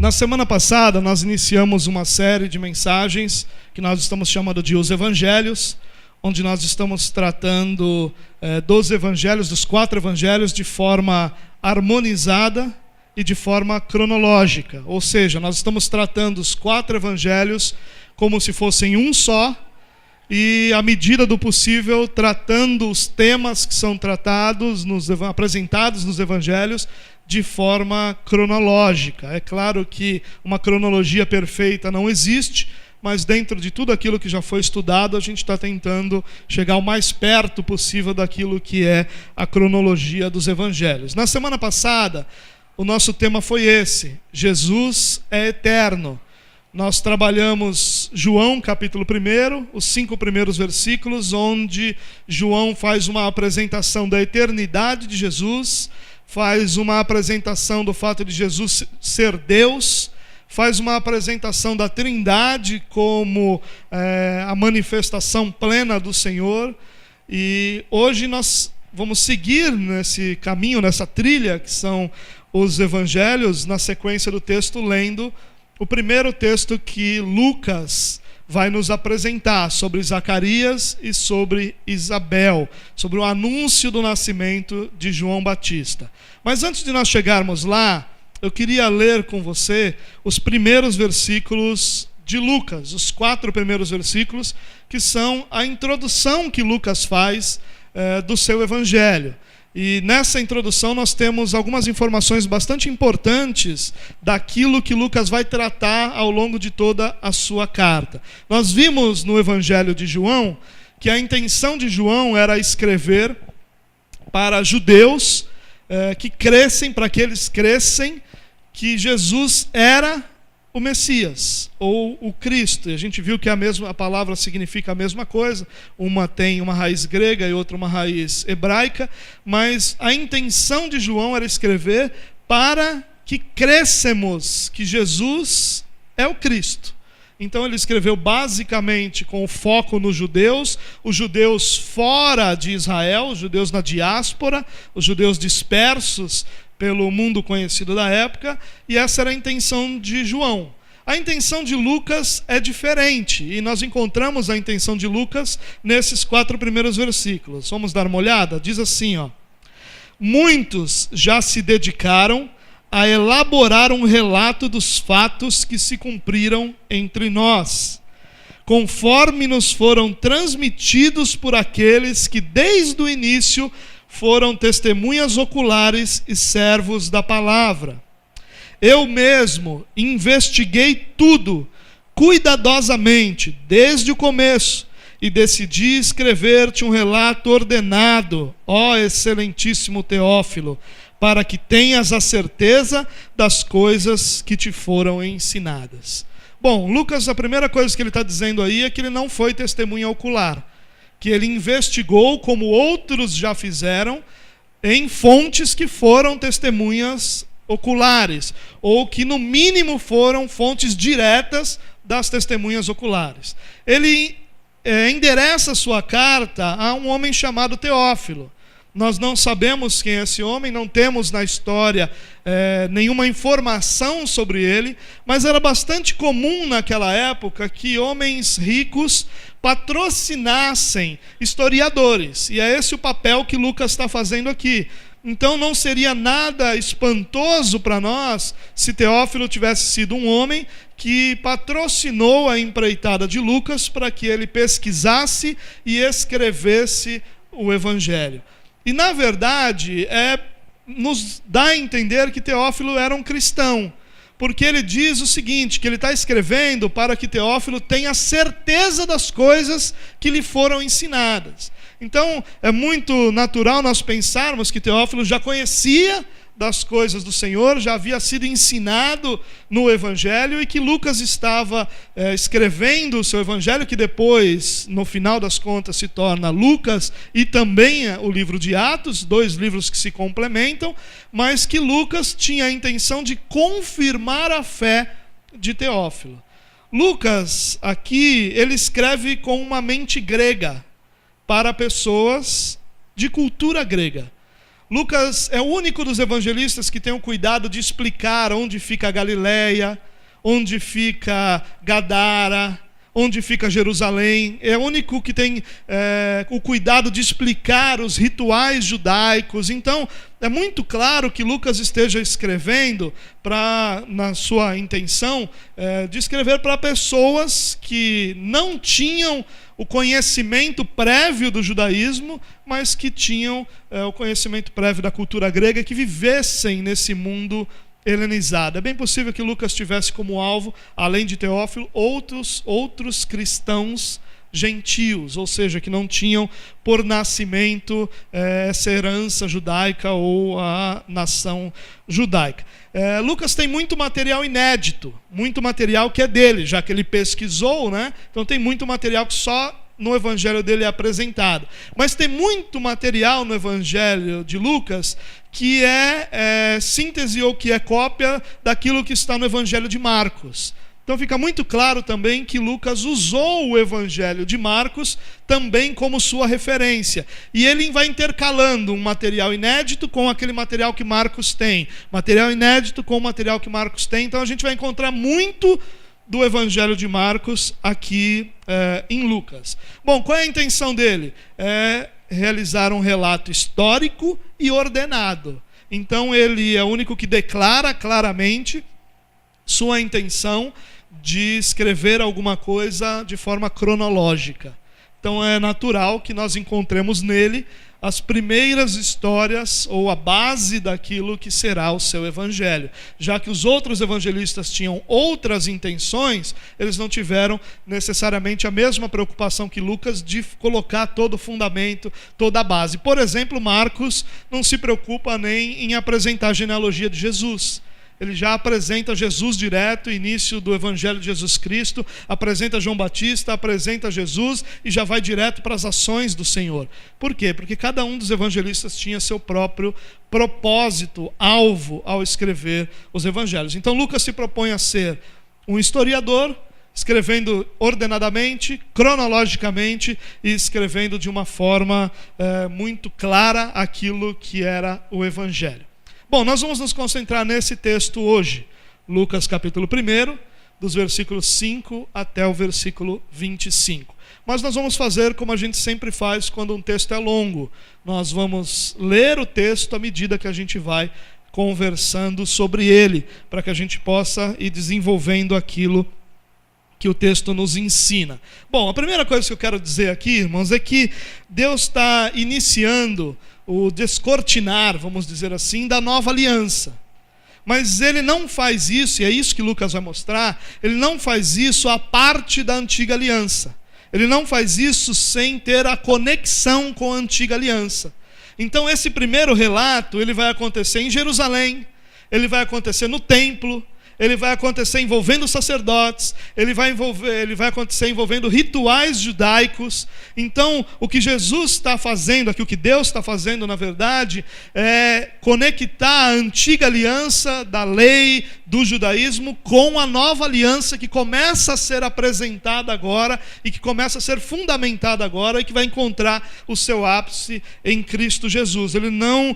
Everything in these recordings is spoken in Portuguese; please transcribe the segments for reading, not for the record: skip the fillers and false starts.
Na semana passada, nós iniciamos uma série de mensagens que nós estamos chamando de Os Evangelhos, onde nós estamos tratando dos evangelhos, dos 4 evangelhos, de forma harmonizada e de forma cronológica. Ou seja, nós estamos tratando os 4 evangelhos como se fossem um só, e, à medida do possível, tratando os temas que são tratados, apresentados nos evangelhos, de forma cronológica. É claro que uma cronologia perfeita não existe, mas dentro de tudo aquilo que já foi estudado, a gente está tentando chegar o mais perto possível daquilo que é a cronologia dos evangelhos. Na semana passada, o nosso tema foi esse: Jesus é eterno. Nós trabalhamos João, capítulo 1, os 5 primeiros versículos, onde João faz uma apresentação da eternidade de Jesus, faz uma apresentação do fato de Jesus ser Deus, faz uma apresentação da Trindade como a manifestação plena do Senhor. E hoje nós vamos seguir nesse caminho, nessa trilha que são os evangelhos, na sequência do texto, lendo o primeiro texto que Lucas vai nos apresentar sobre Zacarias e sobre Isabel, sobre o anúncio do nascimento de João Batista. Mas antes de nós chegarmos lá, eu queria ler com você os primeiros versículos de Lucas, os 4 primeiros versículos, que são a introdução que Lucas faz do seu evangelho. E nessa introdução nós temos algumas informações bastante importantes daquilo que Lucas vai tratar ao longo de toda a sua carta. Nós vimos no Evangelho de João que a intenção de João era escrever para judeus que crescem, para que eles crescem, que Jesus era o Messias, ou o Cristo. E a gente viu que a palavra significa a mesma coisa, uma tem uma raiz grega e outra uma raiz hebraica, mas a intenção de João era escrever para que crescemos que Jesus é o Cristo. Então ele escreveu basicamente com o foco nos judeus, os judeus fora de Israel, os judeus na diáspora, os judeus dispersos pelo mundo conhecido da época, e essa era a intenção de João. A intenção de Lucas é diferente, e nós encontramos a intenção de Lucas nesses 4 primeiros versículos. Vamos dar uma olhada? Diz assim, muitos já se dedicaram a elaborar um relato dos fatos que se cumpriram entre nós, conforme nos foram transmitidos por aqueles que desde o início foram testemunhas oculares e servos da palavra. Eu mesmo investiguei tudo cuidadosamente desde o começo e decidi escrever-te um relato ordenado, ó excelentíssimo Teófilo, para que tenhas a certeza das coisas que te foram ensinadas. Bom, Lucas, a primeira coisa que ele está dizendo aí é que ele não foi testemunha ocular, que ele investigou, como outros já fizeram, em fontes que foram testemunhas oculares, ou que no mínimo foram fontes diretas das testemunhas oculares. Ele endereça sua carta a um homem chamado Teófilo. Nós não sabemos quem é esse homem, não temos na história nenhuma informação sobre ele, mas era bastante comum naquela época que homens ricos patrocinassem historiadores, e é esse o papel que Lucas está fazendo aqui. Então não seria nada espantoso para nós se Teófilo tivesse sido um homem que patrocinou a empreitada de Lucas para que ele pesquisasse e escrevesse o Evangelho. E na verdade nos dá a entender que Teófilo era um cristão, porque ele diz o seguinte, que ele está escrevendo para que Teófilo tenha certeza das coisas que lhe foram ensinadas. Então é muito natural nós pensarmos que Teófilo já conhecia das coisas do Senhor, já havia sido ensinado no Evangelho, e que Lucas estava escrevendo o seu Evangelho, que depois, no final das contas, se torna Lucas e também o livro de Atos, 2 livros que se complementam, mas que Lucas tinha a intenção de confirmar a fé de Teófilo. Lucas, aqui, ele escreve com uma mente grega, para pessoas de cultura grega. Lucas é o único dos evangelistas que tem o cuidado de explicar onde fica a Galileia, onde fica Gadara, onde fica Jerusalém. É o único que tem o cuidado de explicar os rituais judaicos. Então, é muito claro que Lucas esteja escrevendo, na sua intenção, de escrever para pessoas que não tinham o conhecimento prévio do judaísmo, mas que tinham o conhecimento prévio da cultura grega, que vivessem nesse mundo helenizado. É bem possível que Lucas tivesse como alvo, além de Teófilo, outros cristãos gentios, ou seja, que não tinham por nascimento essa herança judaica ou a nação judaica. Lucas tem muito material inédito, muito material que é dele, já que ele pesquisou, né? Então tem muito material que só no evangelho dele é apresentado. Mas tem muito material no evangelho de Lucas que é síntese ou que é cópia daquilo que está no evangelho de Marcos. Então fica muito claro também que Lucas usou o evangelho de Marcos também como sua referência. E ele vai intercalando um material inédito com aquele material que Marcos tem. Material inédito com o material que Marcos tem. Então a gente vai encontrar muito do evangelho de Marcos aqui em Lucas. Bom, qual é a intenção dele? Realizar um relato histórico e ordenado. Então ele é o único que declara claramente sua intenção de escrever alguma coisa de forma cronológica. Então é natural que nós encontremos nele as primeiras histórias ou a base daquilo que será o seu evangelho. Já que os outros evangelistas tinham outras intenções, eles não tiveram necessariamente a mesma preocupação que Lucas de colocar todo o fundamento, toda a base. Por exemplo, Marcos não se preocupa nem em apresentar a genealogia de Jesus. Ele já apresenta Jesus direto, início do Evangelho de Jesus Cristo, apresenta João Batista, apresenta Jesus e já vai direto para as ações do Senhor. Por quê? Porque cada um dos evangelistas tinha seu próprio propósito, alvo ao escrever os evangelhos. Então Lucas se propõe a ser um historiador, escrevendo ordenadamente, cronologicamente e escrevendo de uma forma muito clara aquilo que era o Evangelho. Bom, nós vamos nos concentrar nesse texto hoje, Lucas capítulo 1, dos versículos 5 até o versículo 25. Mas nós vamos fazer como a gente sempre faz quando um texto é longo. Nós vamos ler o texto à medida que a gente vai conversando sobre ele, para que a gente possa ir desenvolvendo aquilo que o texto nos ensina. Bom, a primeira coisa que eu quero dizer aqui, irmãos, é que Deus está iniciando o descortinar, vamos dizer assim, da nova aliança. Mas ele não faz isso, e é isso que Lucas vai mostrar, ele não faz isso à parte da antiga aliança. Ele não faz isso sem ter a conexão com a antiga aliança. Então esse primeiro relato, ele vai acontecer em Jerusalém, ele vai acontecer no templo, ele vai acontecer envolvendo sacerdotes, ele vai acontecer envolvendo rituais judaicos. Então, o que Jesus está fazendo aqui, o que Deus está fazendo, na verdade, é conectar a antiga aliança da lei, do judaísmo, com a nova aliança que começa a ser apresentada agora e que começa a ser fundamentada agora e que vai encontrar o seu ápice em Cristo Jesus. Ele não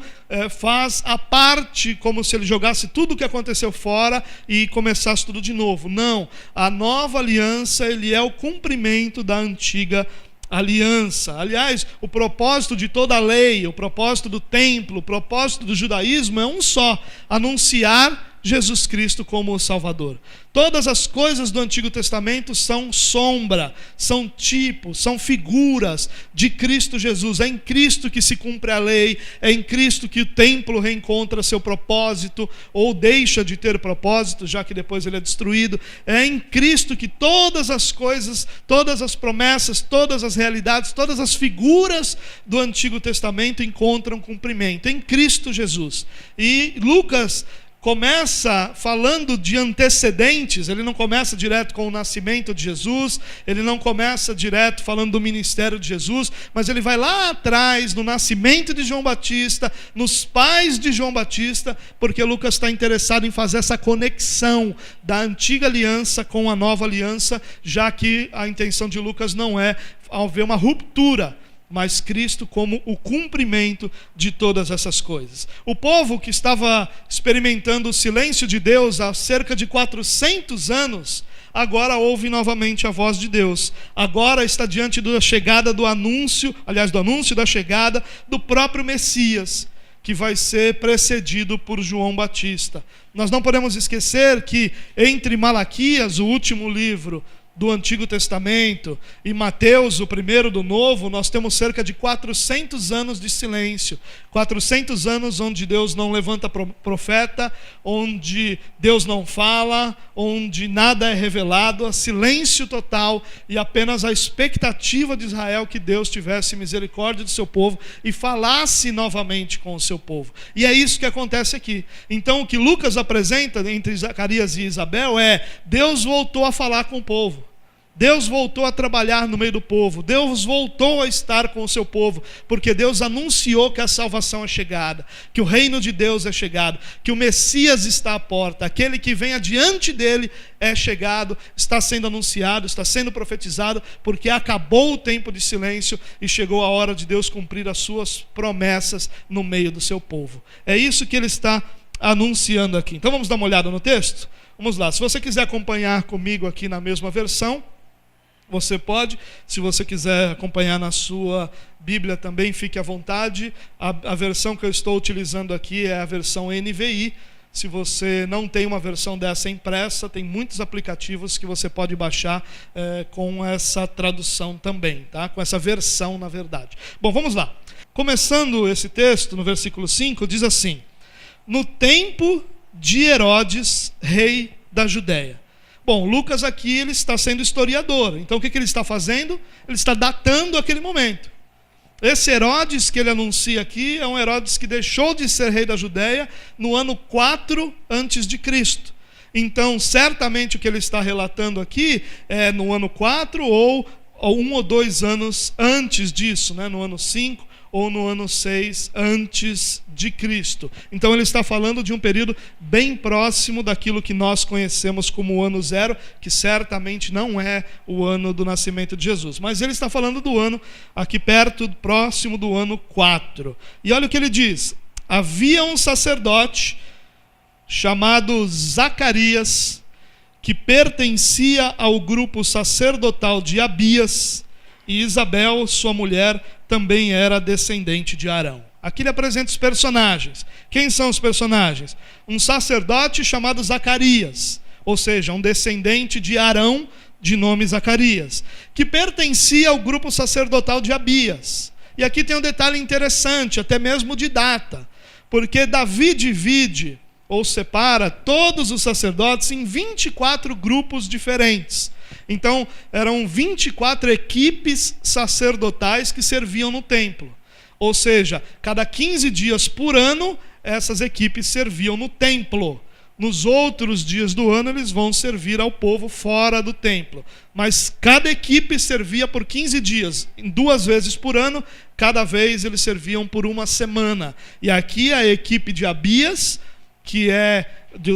faz a parte como se ele jogasse tudo o que aconteceu fora e começasse tudo de novo. Não, a nova aliança, ele é o cumprimento da antiga aliança. Aliás, o propósito de toda a lei, o propósito do templo, o propósito do judaísmo é um só: anunciar Jesus Cristo como o Salvador. Todas as coisas do Antigo Testamento são sombra, são tipos, são figuras de Cristo Jesus. É em Cristo que se cumpre a lei, é em Cristo que o templo reencontra seu propósito, ou deixa de ter propósito, já que depois ele é destruído. É em Cristo que todas as coisas, todas as promessas, todas as realidades, todas as figuras do Antigo Testamento encontram cumprimento. Em Cristo Jesus. E Lucas começa falando de antecedentes, ele não começa direto com o nascimento de Jesus, ele não começa direto falando do ministério de Jesus, mas ele vai lá atrás, no nascimento de João Batista, nos pais de João Batista, porque Lucas está interessado em fazer essa conexão da antiga aliança com a nova aliança, já que a intenção de Lucas não é haver uma ruptura mas Cristo como o cumprimento de todas essas coisas. O povo que estava experimentando o silêncio de Deus há cerca de 400 anos, agora ouve novamente a voz de Deus. Agora está diante da chegada do anúncio da chegada do próprio Messias, que vai ser precedido por João Batista. Nós não podemos esquecer que entre Malaquias, o último livro do Antigo Testamento, e Mateus, o primeiro do Novo, nós temos cerca de 400 anos de silêncio. 400 anos onde Deus não levanta profeta, onde Deus não fala, onde nada é revelado, silêncio total, e apenas a expectativa de Israel que Deus tivesse misericórdia do seu povo e falasse novamente com o seu povo. E é isso que acontece aqui. Então o que Lucas apresenta entre Zacarias e Isabel é: Deus voltou a falar com o povo. Deus voltou a trabalhar no meio do povo. Deus voltou a estar com o seu povo, porque Deus anunciou que a salvação é chegada, que o reino de Deus é chegado, que o Messias está à porta, aquele que vem adiante dele é chegado, está sendo anunciado, está sendo profetizado, porque acabou o tempo de silêncio e chegou a hora de Deus cumprir as suas promessas no meio do seu povo. É isso que ele está anunciando aqui. Então vamos dar uma olhada no texto? Vamos lá. Se você quiser acompanhar comigo aqui na mesma versão, você pode. Se você quiser acompanhar na sua Bíblia também, fique à vontade. A versão que eu estou utilizando aqui é a versão NVI. Se você não tem uma versão dessa impressa, tem muitos aplicativos que você pode baixar com essa tradução também, tá? Com essa versão, na verdade. Bom, vamos lá. Começando esse texto, no versículo 5, diz assim: no tempo de Herodes, rei da Judéia. Bom, Lucas aqui ele está sendo historiador. Então o que ele está fazendo? Ele está datando aquele momento. Esse Herodes que ele anuncia aqui é um Herodes que deixou de ser rei da Judéia no ano 4 antes de Cristo. Então certamente o que ele está relatando aqui é no ano 4 ou 1 ou 2 anos antes disso, né? No ano 5 ou no ano 6 antes de Cristo. Então ele está falando de um período bem próximo daquilo que nós conhecemos como o ano 0, que certamente não é o ano do nascimento de Jesus. Mas ele está falando do ano aqui perto, próximo do ano 4. E olha o que ele diz: havia um sacerdote chamado Zacarias, que pertencia ao grupo sacerdotal de Abias, e Isabel, sua mulher, também era descendente de Arão. Aqui ele apresenta os personagens. Quem são os personagens? Um sacerdote chamado Zacarias, ou seja, um descendente de Arão, de nome Zacarias, que pertencia ao grupo sacerdotal de Abias. E aqui tem um detalhe interessante, até mesmo de data, porque Davi divide ou separa todos os sacerdotes em 24 grupos diferentes. Então, eram 24 equipes sacerdotais que serviam no templo. Ou seja, cada 15 dias por ano, essas equipes serviam no templo. Nos outros dias do ano, eles vão servir ao povo fora do templo. Mas cada equipe servia por 15 dias. 2 vezes por ano, cada vez eles serviam por 1 semana. E aqui a equipe de Abias,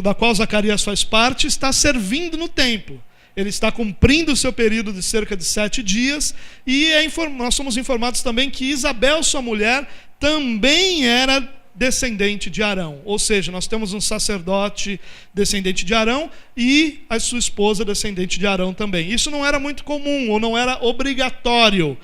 da qual Zacarias faz parte, está servindo no templo. Ele está cumprindo o seu período de cerca de 7 dias, e nós somos informados também que Isabel, sua mulher, também era descendente de Arão. Ou seja, nós temos um sacerdote descendente de Arão e a sua esposa descendente de Arão também. Isso não era muito comum, ou não era obrigatório.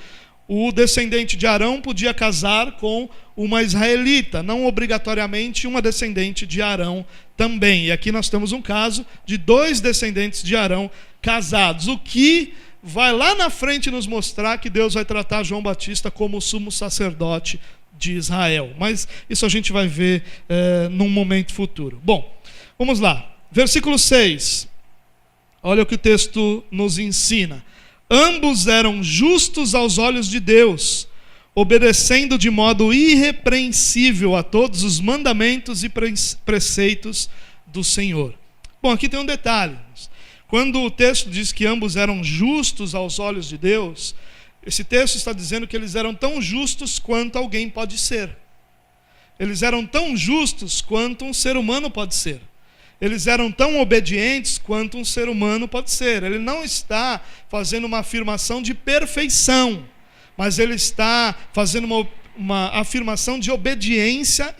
O descendente de Arão podia casar com uma israelita, não obrigatoriamente uma descendente de Arão também. E aqui nós temos um caso de 2 descendentes de Arão casados, o que vai lá na frente nos mostrar que Deus vai tratar João Batista como o sumo sacerdote de Israel. Mas isso a gente vai ver num momento futuro. Bom, vamos lá. Versículo 6. Olha o que o texto nos ensina. Ambos eram justos aos olhos de Deus, obedecendo de modo irrepreensível a todos os mandamentos e preceitos do Senhor. Bom, aqui tem um detalhe. Quando o texto diz que ambos eram justos aos olhos de Deus, esse texto está dizendo que eles eram tão justos quanto alguém pode ser. Eles eram tão justos quanto um ser humano pode ser. Eles eram tão obedientes quanto um ser humano pode ser. Ele não está fazendo uma afirmação de perfeição, mas ele está fazendo uma afirmação de obediência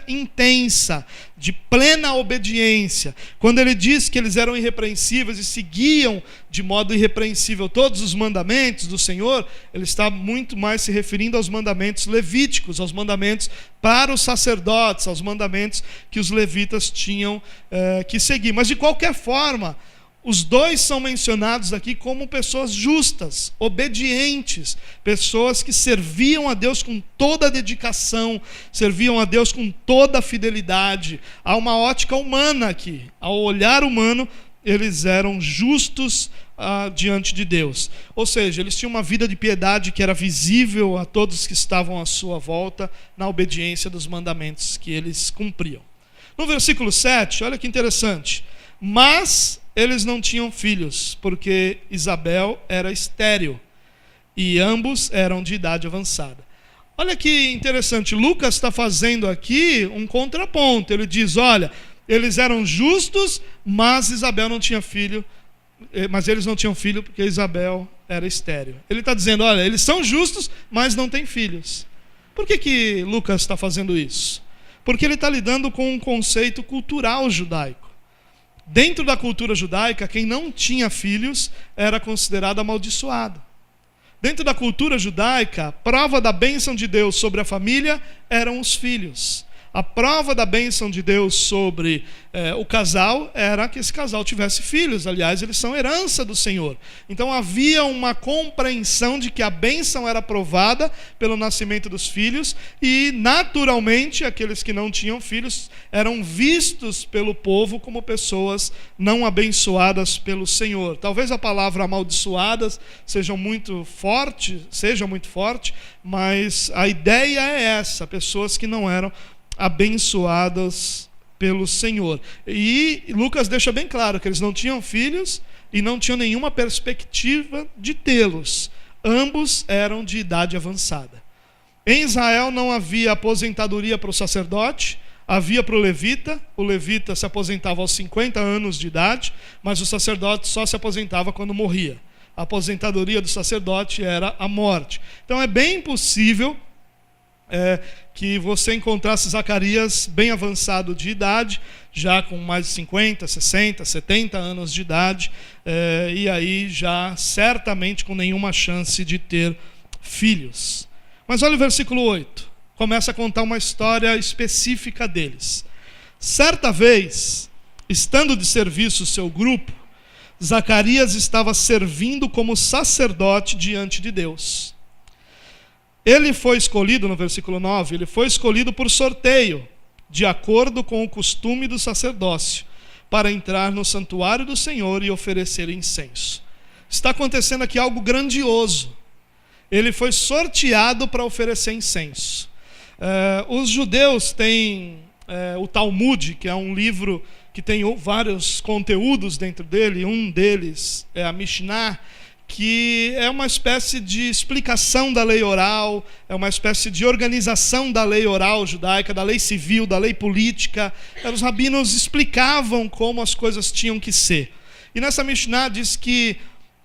intensa, de plena obediência. Quando ele diz que eles eram irrepreensíveis e seguiam de modo irrepreensível todos os mandamentos do Senhor, ele está muito mais se referindo aos mandamentos levíticos, aos mandamentos para os sacerdotes, aos mandamentos que os levitas tinham que seguir. Mas de qualquer forma, os dois são mencionados aqui como pessoas justas, obedientes, pessoas que serviam a Deus com toda a dedicação, serviam a Deus com toda a fidelidade. Há uma ótica humana aqui. Ao olhar humano, eles eram justos diante de Deus. Ou seja, eles tinham uma vida de piedade que era visível a todos que estavam à sua volta, na obediência dos mandamentos que eles cumpriam. No versículo 7, olha que interessante. Mas eles não tinham filhos, porque Isabel era estéril, e ambos eram de idade avançada. Olha que interessante, Lucas está fazendo aqui um contraponto. Ele diz, olha, eles eram justos, mas Isabel não tinha filho, mas eles não tinham filho porque Isabel era estéril. Ele está dizendo, olha, eles são justos, mas não têm filhos. Por que Lucas está fazendo isso? Porque ele está lidando com um conceito cultural judaico. Dentro da cultura judaica, quem não tinha filhos era considerado amaldiçoado. Dentro da cultura judaica, a prova da bênção de Deus sobre a família eram os filhos. A prova da bênção de Deus sobre o casal era que esse casal tivesse filhos. Aliás, eles são herança do Senhor. Então havia uma compreensão de que a bênção era provada pelo nascimento dos filhos, e naturalmente aqueles que não tinham filhos eram vistos pelo povo como pessoas não abençoadas pelo Senhor. Talvez a palavra amaldiçoadas seja muito forte, mas a ideia é essa: pessoas que não eram abençoadas pelo Senhor. E Lucas deixa bem claro que eles não tinham filhos e não tinham nenhuma perspectiva de tê-los. Ambos eram de idade avançada. Em Israel não havia aposentadoria para o sacerdote, havia para o levita. O levita se aposentava aos 50 anos de idade, mas o sacerdote só se aposentava quando morria. A aposentadoria do sacerdote era a morte. Então é bem possível que você encontrasse Zacarias bem avançado de idade, já com mais de 50, 60, 70 anos de idade, e aí já certamente com nenhuma chance de ter filhos. Mas olha o versículo 8, começa a contar uma história específica deles. Certa vez, estando de serviço o seu grupo, Zacarias estava servindo como sacerdote diante de Deus. Ele foi escolhido, no versículo 9, ele foi escolhido por sorteio, de acordo com o costume do sacerdócio, para entrar no santuário do Senhor e oferecer incenso. Está acontecendo aqui algo grandioso. Ele foi sorteado para oferecer incenso. Os judeus têm o Talmud, que é um livro que tem vários conteúdos dentro dele. Um deles é a Mishnah, que é uma espécie de explicação da lei oral, é uma espécie de organização da lei oral judaica, da lei civil, da lei política. Os rabinos explicavam como as coisas tinham que ser. E nessa Mishnah diz que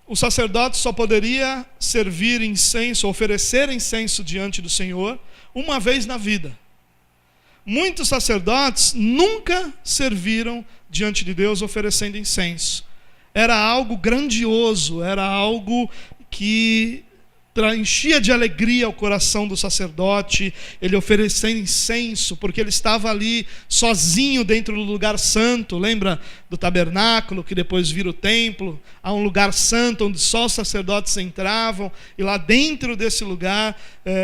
o sacerdote só poderia servir incenso, oferecer incenso diante do Senhor uma vez na vida. Muitos sacerdotes nunca serviram diante de Deus oferecendo incenso. Era algo grandioso, era algo que enchia de alegria o coração do sacerdote, ele oferecendo incenso, porque ele estava ali sozinho dentro do lugar santo. Lembra do tabernáculo, que depois vira o templo? Há um lugar santo onde só os sacerdotes entravam, e lá dentro desse lugar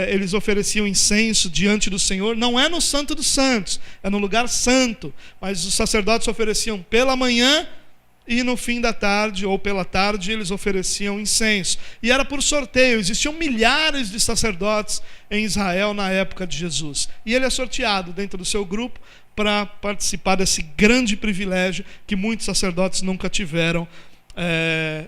eles ofereciam incenso diante do Senhor. Não é no Santo dos Santos, é no lugar santo, mas os sacerdotes ofereciam pela manhã, e no fim da tarde, ou pela tarde, eles ofereciam incenso. E era por sorteio. Existiam milhares de sacerdotes em Israel na época de Jesus. E ele é sorteado dentro do seu grupo para participar desse grande privilégio que muitos sacerdotes nunca tiveram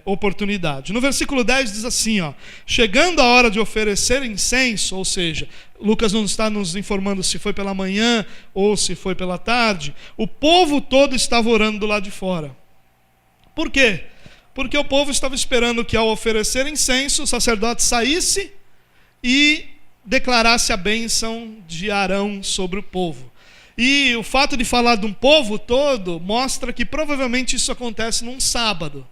oportunidade. No versículo 10 diz assim, chegando a hora de oferecer incenso, ou seja, Lucas não está nos informando se foi pela manhã ou se foi pela tarde, o povo todo estava orando do lado de fora. Por quê? Porque o povo estava esperando que, ao oferecer incenso, o sacerdote saísse e declarasse a bênção de Arão sobre o povo. E o fato de falar de um povo todo mostra que provavelmente isso acontece num sábado,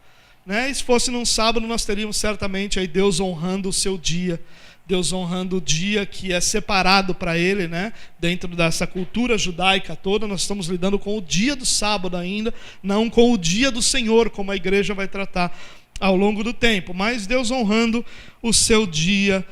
né? E se fosse num sábado, nós teríamos certamente aí Deus honrando o seu dia, Deus honrando o dia que é separado para ele, né? Dentro dessa cultura judaica toda, nós estamos lidando com o dia do sábado ainda, não com o dia do Senhor, como a igreja vai tratar ao longo do tempo, mas Deus honrando o seu dia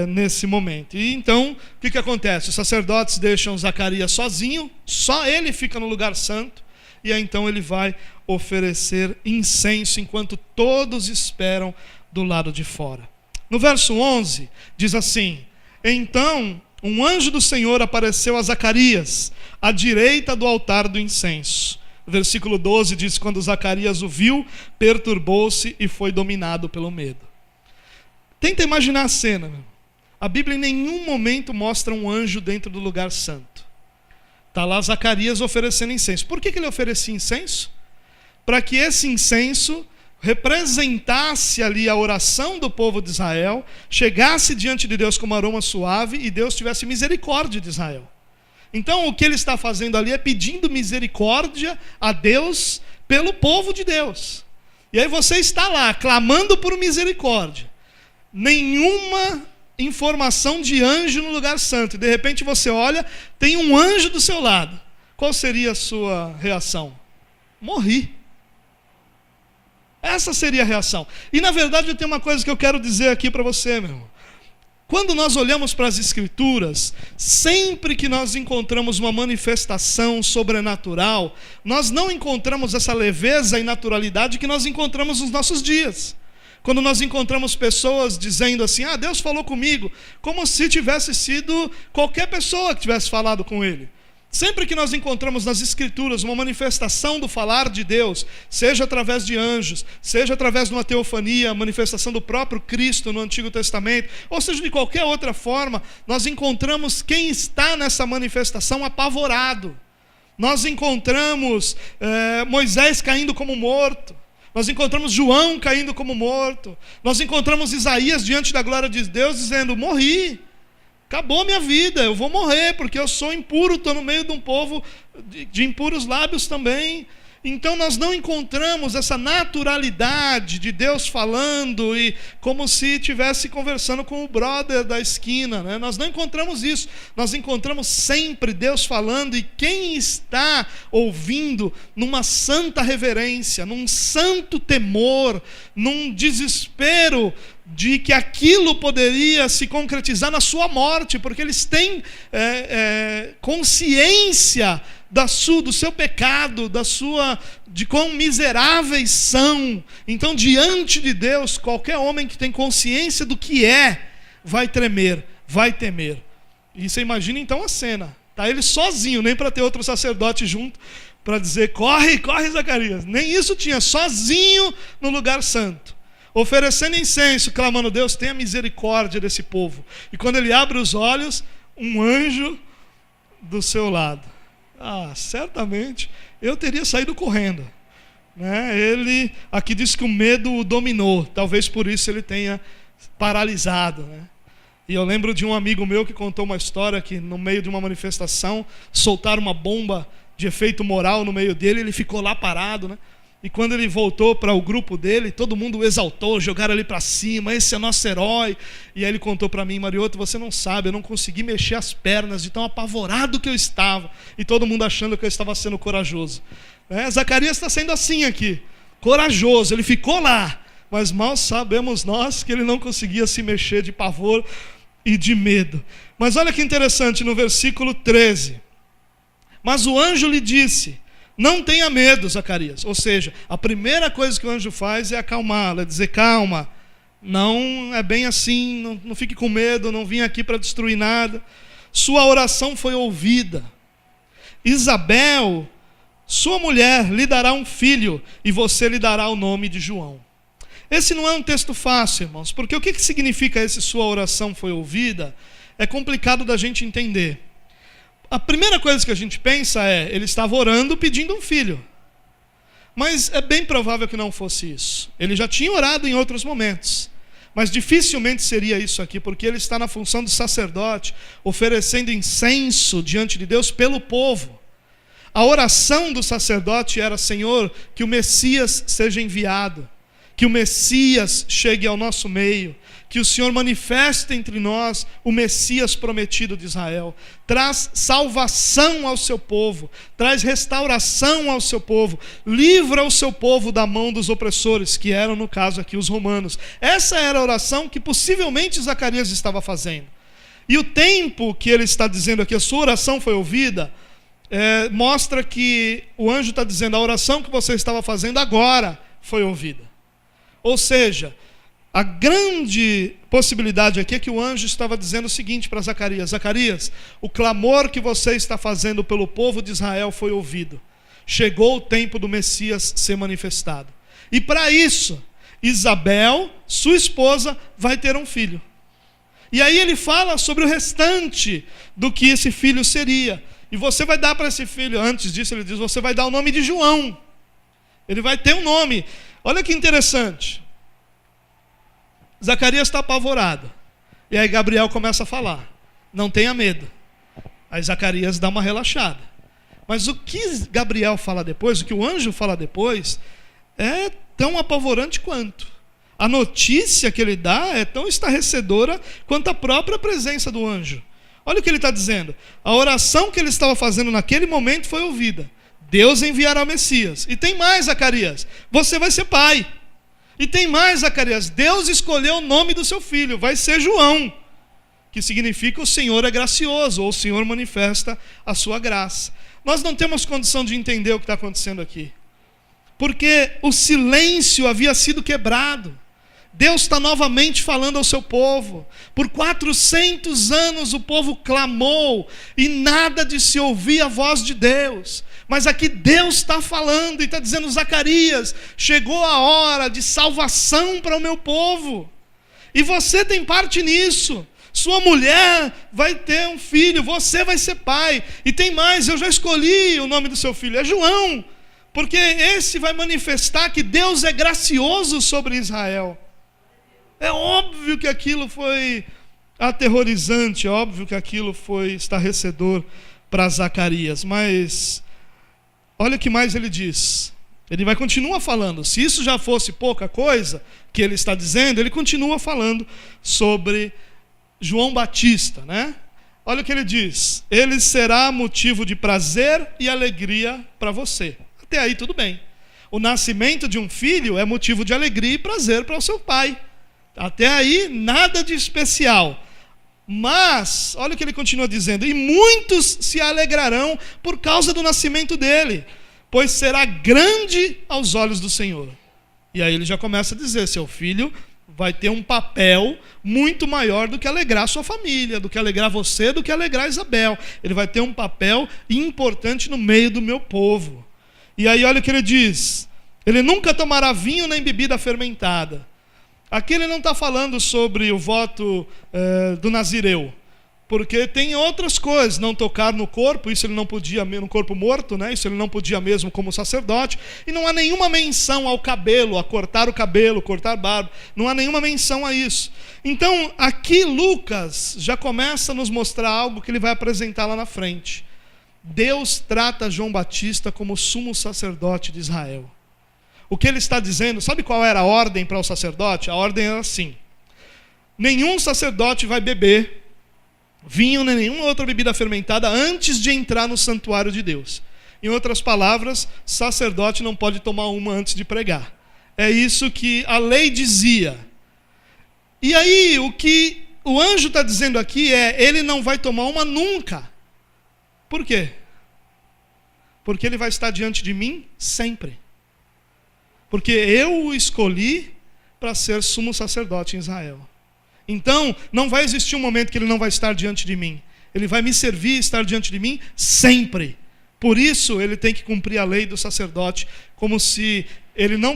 nesse momento. E então, o que acontece? Os sacerdotes deixam Zacarias sozinho, só ele fica no lugar santo, e aí então ele vai oferecer incenso, enquanto todos esperam do lado de fora. No verso 11, diz assim: então um anjo do Senhor apareceu a Zacarias, à direita do altar do incenso. O versículo 12 diz: quando Zacarias o viu, perturbou-se e foi dominado pelo medo. Tenta imaginar a cena. A Bíblia em nenhum momento mostra um anjo dentro do lugar santo. Está lá Zacarias oferecendo incenso. Por que ele oferecia incenso? Para que esse incenso representasse ali a oração do povo de Israel, chegasse diante de Deus como aroma suave e Deus tivesse misericórdia de Israel. Então o que ele está fazendo ali é pedindo misericórdia a Deus pelo povo de Deus. E aí você está lá clamando por misericórdia. Nenhuma informação de anjo no lugar santo. E de repente você olha, tem um anjo do seu lado. Qual seria a sua reação? Morri. Essa seria a reação. E na verdade eu tenho uma coisa que eu quero dizer aqui para você, meu irmão. Quando nós olhamos para as Escrituras, sempre que nós encontramos uma manifestação sobrenatural, nós não encontramos essa leveza e naturalidade que nós encontramos nos nossos dias. Quando nós encontramos pessoas dizendo assim: Deus falou comigo, como se tivesse sido qualquer pessoa que tivesse falado com ele. Sempre que nós encontramos nas Escrituras uma manifestação do falar de Deus, seja através de anjos, seja através de uma teofania, a manifestação do próprio Cristo no Antigo Testamento, ou seja, de qualquer outra forma, nós encontramos quem está nessa manifestação apavorado. Nós encontramos Moisés caindo como morto. Nós encontramos João caindo como morto. Nós encontramos Isaías diante da glória de Deus dizendo: morri. Acabou a minha vida, eu vou morrer, porque eu sou impuro, estou no meio de um povo de impuros lábios também. Então nós não encontramos essa naturalidade de Deus falando e como se estivesse conversando com o brother da esquina, né? Nós não encontramos isso. Nós encontramos sempre Deus falando, e quem está ouvindo numa santa reverência, num santo temor, num desespero de que aquilo poderia se concretizar na sua morte, porque eles têm consciência do seu pecado, de quão miseráveis são. Então, diante de Deus, qualquer homem que tem consciência do que vai tremer, vai temer. E você imagina então a cena, tá ele sozinho, nem para ter outro sacerdote junto, para dizer: corre, corre Zacarias. Nem isso tinha, sozinho no lugar santo, oferecendo incenso, clamando: Deus, tenha misericórdia desse povo. E quando ele abre os olhos, um anjo do seu lado. Certamente eu teria saído correndo, né? Ele aqui diz que o medo o dominou, talvez por isso ele tenha paralisado, né? E eu lembro de um amigo meu que contou uma história que no meio de uma manifestação soltaram uma bomba de efeito moral no meio dele, ele ficou lá parado, né? E quando ele voltou para o grupo dele, todo mundo o exaltou, jogaram ele para cima: esse é nosso herói. E aí ele contou para mim: Marioto, você não sabe, eu não consegui mexer as pernas de tão apavorado que eu estava. E todo mundo achando que eu estava sendo corajoso. Zacarias está sendo assim aqui, corajoso, ele ficou lá, mas mal sabemos nós que ele não conseguia se mexer de pavor e de medo. Mas olha que interessante no versículo 13: mas o anjo lhe disse: não tenha medo, Zacarias. Ou seja, a primeira coisa que o anjo faz é acalmá-lo, é dizer: calma, não é bem assim, não fique com medo, não vim aqui para destruir nada. Sua oração foi ouvida. Isabel, sua mulher, lhe dará um filho, e você lhe dará o nome de João. Esse não é um texto fácil, irmãos, porque o que significa esse sua oração foi ouvida? É complicado da gente entender. A primeira coisa que a gente pensa ele estava orando pedindo um filho. Mas é bem provável que não fosse isso. Ele já tinha orado em outros momentos, mas dificilmente seria isso aqui, porque ele está na função de sacerdote, oferecendo incenso diante de Deus pelo povo. A oração do sacerdote era: Senhor, que o Messias seja enviado, que o Messias chegue ao nosso meio, que o Senhor manifeste entre nós o Messias prometido de Israel. Traz salvação ao seu povo, traz restauração ao seu povo, livra o seu povo da mão dos opressores, que eram, no caso aqui, os romanos. Essa era a oração que possivelmente Zacarias estava fazendo. E o tempo que ele está dizendo aqui, a sua oração foi ouvida, mostra que o anjo está dizendo: a oração que você estava fazendo agora foi ouvida. Ou seja, a grande possibilidade aqui é que o anjo estava dizendo o seguinte para Zacarias: Zacarias, o clamor que você está fazendo pelo povo de Israel foi ouvido. Chegou o tempo do Messias ser manifestado. E para isso, Isabel, sua esposa, vai ter um filho. E aí ele fala sobre o restante do que esse filho seria. E você vai dar para esse filho, antes disso ele diz, você vai dar o nome de João. Ele vai ter um nome. Olha que interessante. Zacarias está apavorado. E aí Gabriel começa a falar: não tenha medo. Aí Zacarias dá uma relaxada. Mas o que Gabriel fala depois, o que o anjo fala depois, é tão apavorante quanto. A notícia que ele dá é tão estarrecedora quanto a própria presença do anjo. Olha o que ele está dizendo: a oração que ele estava fazendo naquele momento foi ouvida. Deus enviará o Messias. E tem mais, Zacarias: você vai ser pai. E tem mais, Zacarias: Deus escolheu o nome do seu filho, vai ser João, que significa o Senhor é gracioso, ou o Senhor manifesta a sua graça. Nós não temos condição de entender o que está acontecendo aqui, porque o silêncio havia sido quebrado. Deus está novamente falando ao seu povo. Por 400 anos o povo clamou e nada de se ouvir a voz de Deus. Mas aqui Deus está falando e está dizendo: Zacarias, chegou a hora de salvação para o meu povo. E você tem parte nisso. Sua mulher vai ter um filho, você vai ser pai. E tem mais, eu já escolhi o nome do seu filho, é João. Porque esse vai manifestar que Deus é gracioso sobre Israel. É óbvio que aquilo foi aterrorizante, é óbvio que aquilo foi estarrecedor para Zacarias, mas olha o que mais ele diz. Ele vai continuar falando. Se isso já fosse pouca coisa que ele está dizendo, ele continua falando sobre João Batista, né? Olha o que ele diz: ele será motivo de prazer e alegria para você. Até aí tudo bem. O nascimento de um filho é motivo de alegria e prazer para o seu pai. Até aí, nada de especial. Mas, olha o que ele continua dizendo: e muitos se alegrarão por causa do nascimento dele, pois será grande aos olhos do Senhor. E aí ele já começa a dizer: seu filho vai ter um papel muito maior do que alegrar sua família, do que alegrar você, do que alegrar Isabel. Ele vai ter um papel importante no meio do meu povo. E aí olha o que ele diz: ele nunca tomará vinho nem bebida fermentada. Aqui ele não está falando sobre o voto do Nazireu, porque tem outras coisas: não tocar no corpo, isso ele não podia, no corpo morto, né? Isso ele não podia mesmo como sacerdote, e não há nenhuma menção ao cabelo, a cortar o cabelo, cortar a barba, não há nenhuma menção a isso. Então aqui Lucas já começa a nos mostrar algo que ele vai apresentar lá na frente. Deus trata João Batista como sumo sacerdote de Israel. O que ele está dizendo, sabe qual era a ordem para o sacerdote? A ordem era assim: nenhum sacerdote vai beber vinho nem nenhuma outra bebida fermentada antes de entrar no santuário de Deus. Em outras palavras, sacerdote não pode tomar uma antes de pregar. É isso que a lei dizia. E aí, o que o anjo está dizendo aqui é: ele não vai tomar uma nunca. Por quê? Porque ele vai estar diante de mim sempre. Porque eu o escolhi para ser sumo sacerdote em Israel. Então, não vai existir um momento que ele não vai estar diante de mim. Ele vai me servir e estar diante de mim sempre. Por isso, ele tem que cumprir a lei do sacerdote, como se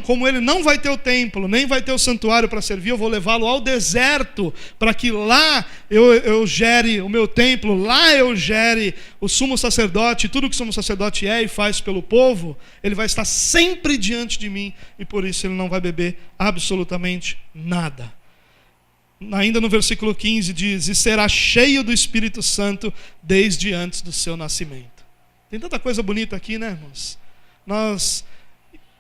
Como ele não vai ter o templo, nem vai ter o santuário para servir, eu vou levá-lo ao deserto, para que lá eu gere o meu templo, lá eu gere o sumo sacerdote, tudo que o sumo sacerdote é e faz pelo povo. Ele vai estar sempre diante de mim, e por isso ele não vai beber absolutamente nada. Ainda no versículo 15 diz: e será cheio do Espírito Santo desde antes do seu nascimento. Tem tanta coisa bonita aqui, né, irmãos? Nós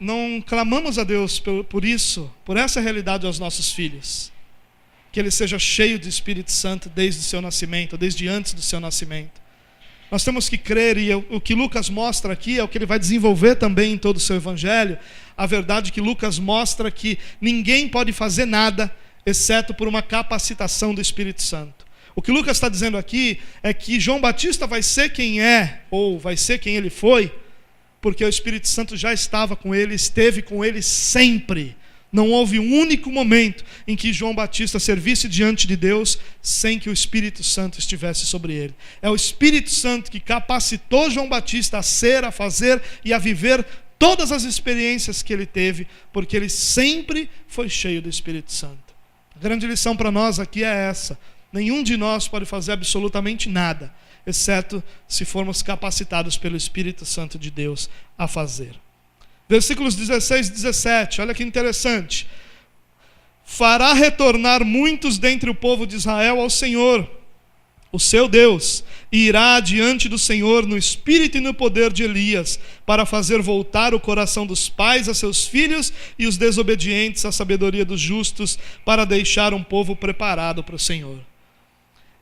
não clamamos a Deus por isso, por essa realidade aos nossos filhos, que ele seja cheio do Espírito Santo desde o seu nascimento, desde antes do seu nascimento. Nós temos que crer, e o que Lucas mostra aqui é o que ele vai desenvolver também em todo o seu evangelho, a verdade que Lucas mostra que ninguém pode fazer nada exceto por uma capacitação do Espírito Santo. O que Lucas está dizendo aqui é que João Batista vai ser quem é, ou vai ser quem ele foi, porque o Espírito Santo já estava com ele, esteve com ele sempre. Não houve um único momento em que João Batista servisse diante de Deus sem que o Espírito Santo estivesse sobre ele. É o Espírito Santo que capacitou João Batista a ser, a fazer e a viver todas as experiências que ele teve, porque ele sempre foi cheio do Espírito Santo. A grande lição para nós aqui é essa: nenhum de nós pode fazer absolutamente nada, exceto se formos capacitados pelo Espírito Santo de Deus a fazer. Versículos 16 e 17, olha que interessante. Fará retornar muitos dentre o povo de Israel ao Senhor, o seu Deus, e irá diante do Senhor no espírito e no poder de Elias, para fazer voltar o coração dos pais a seus filhos e os desobedientes à sabedoria dos justos, para deixar um povo preparado para o Senhor.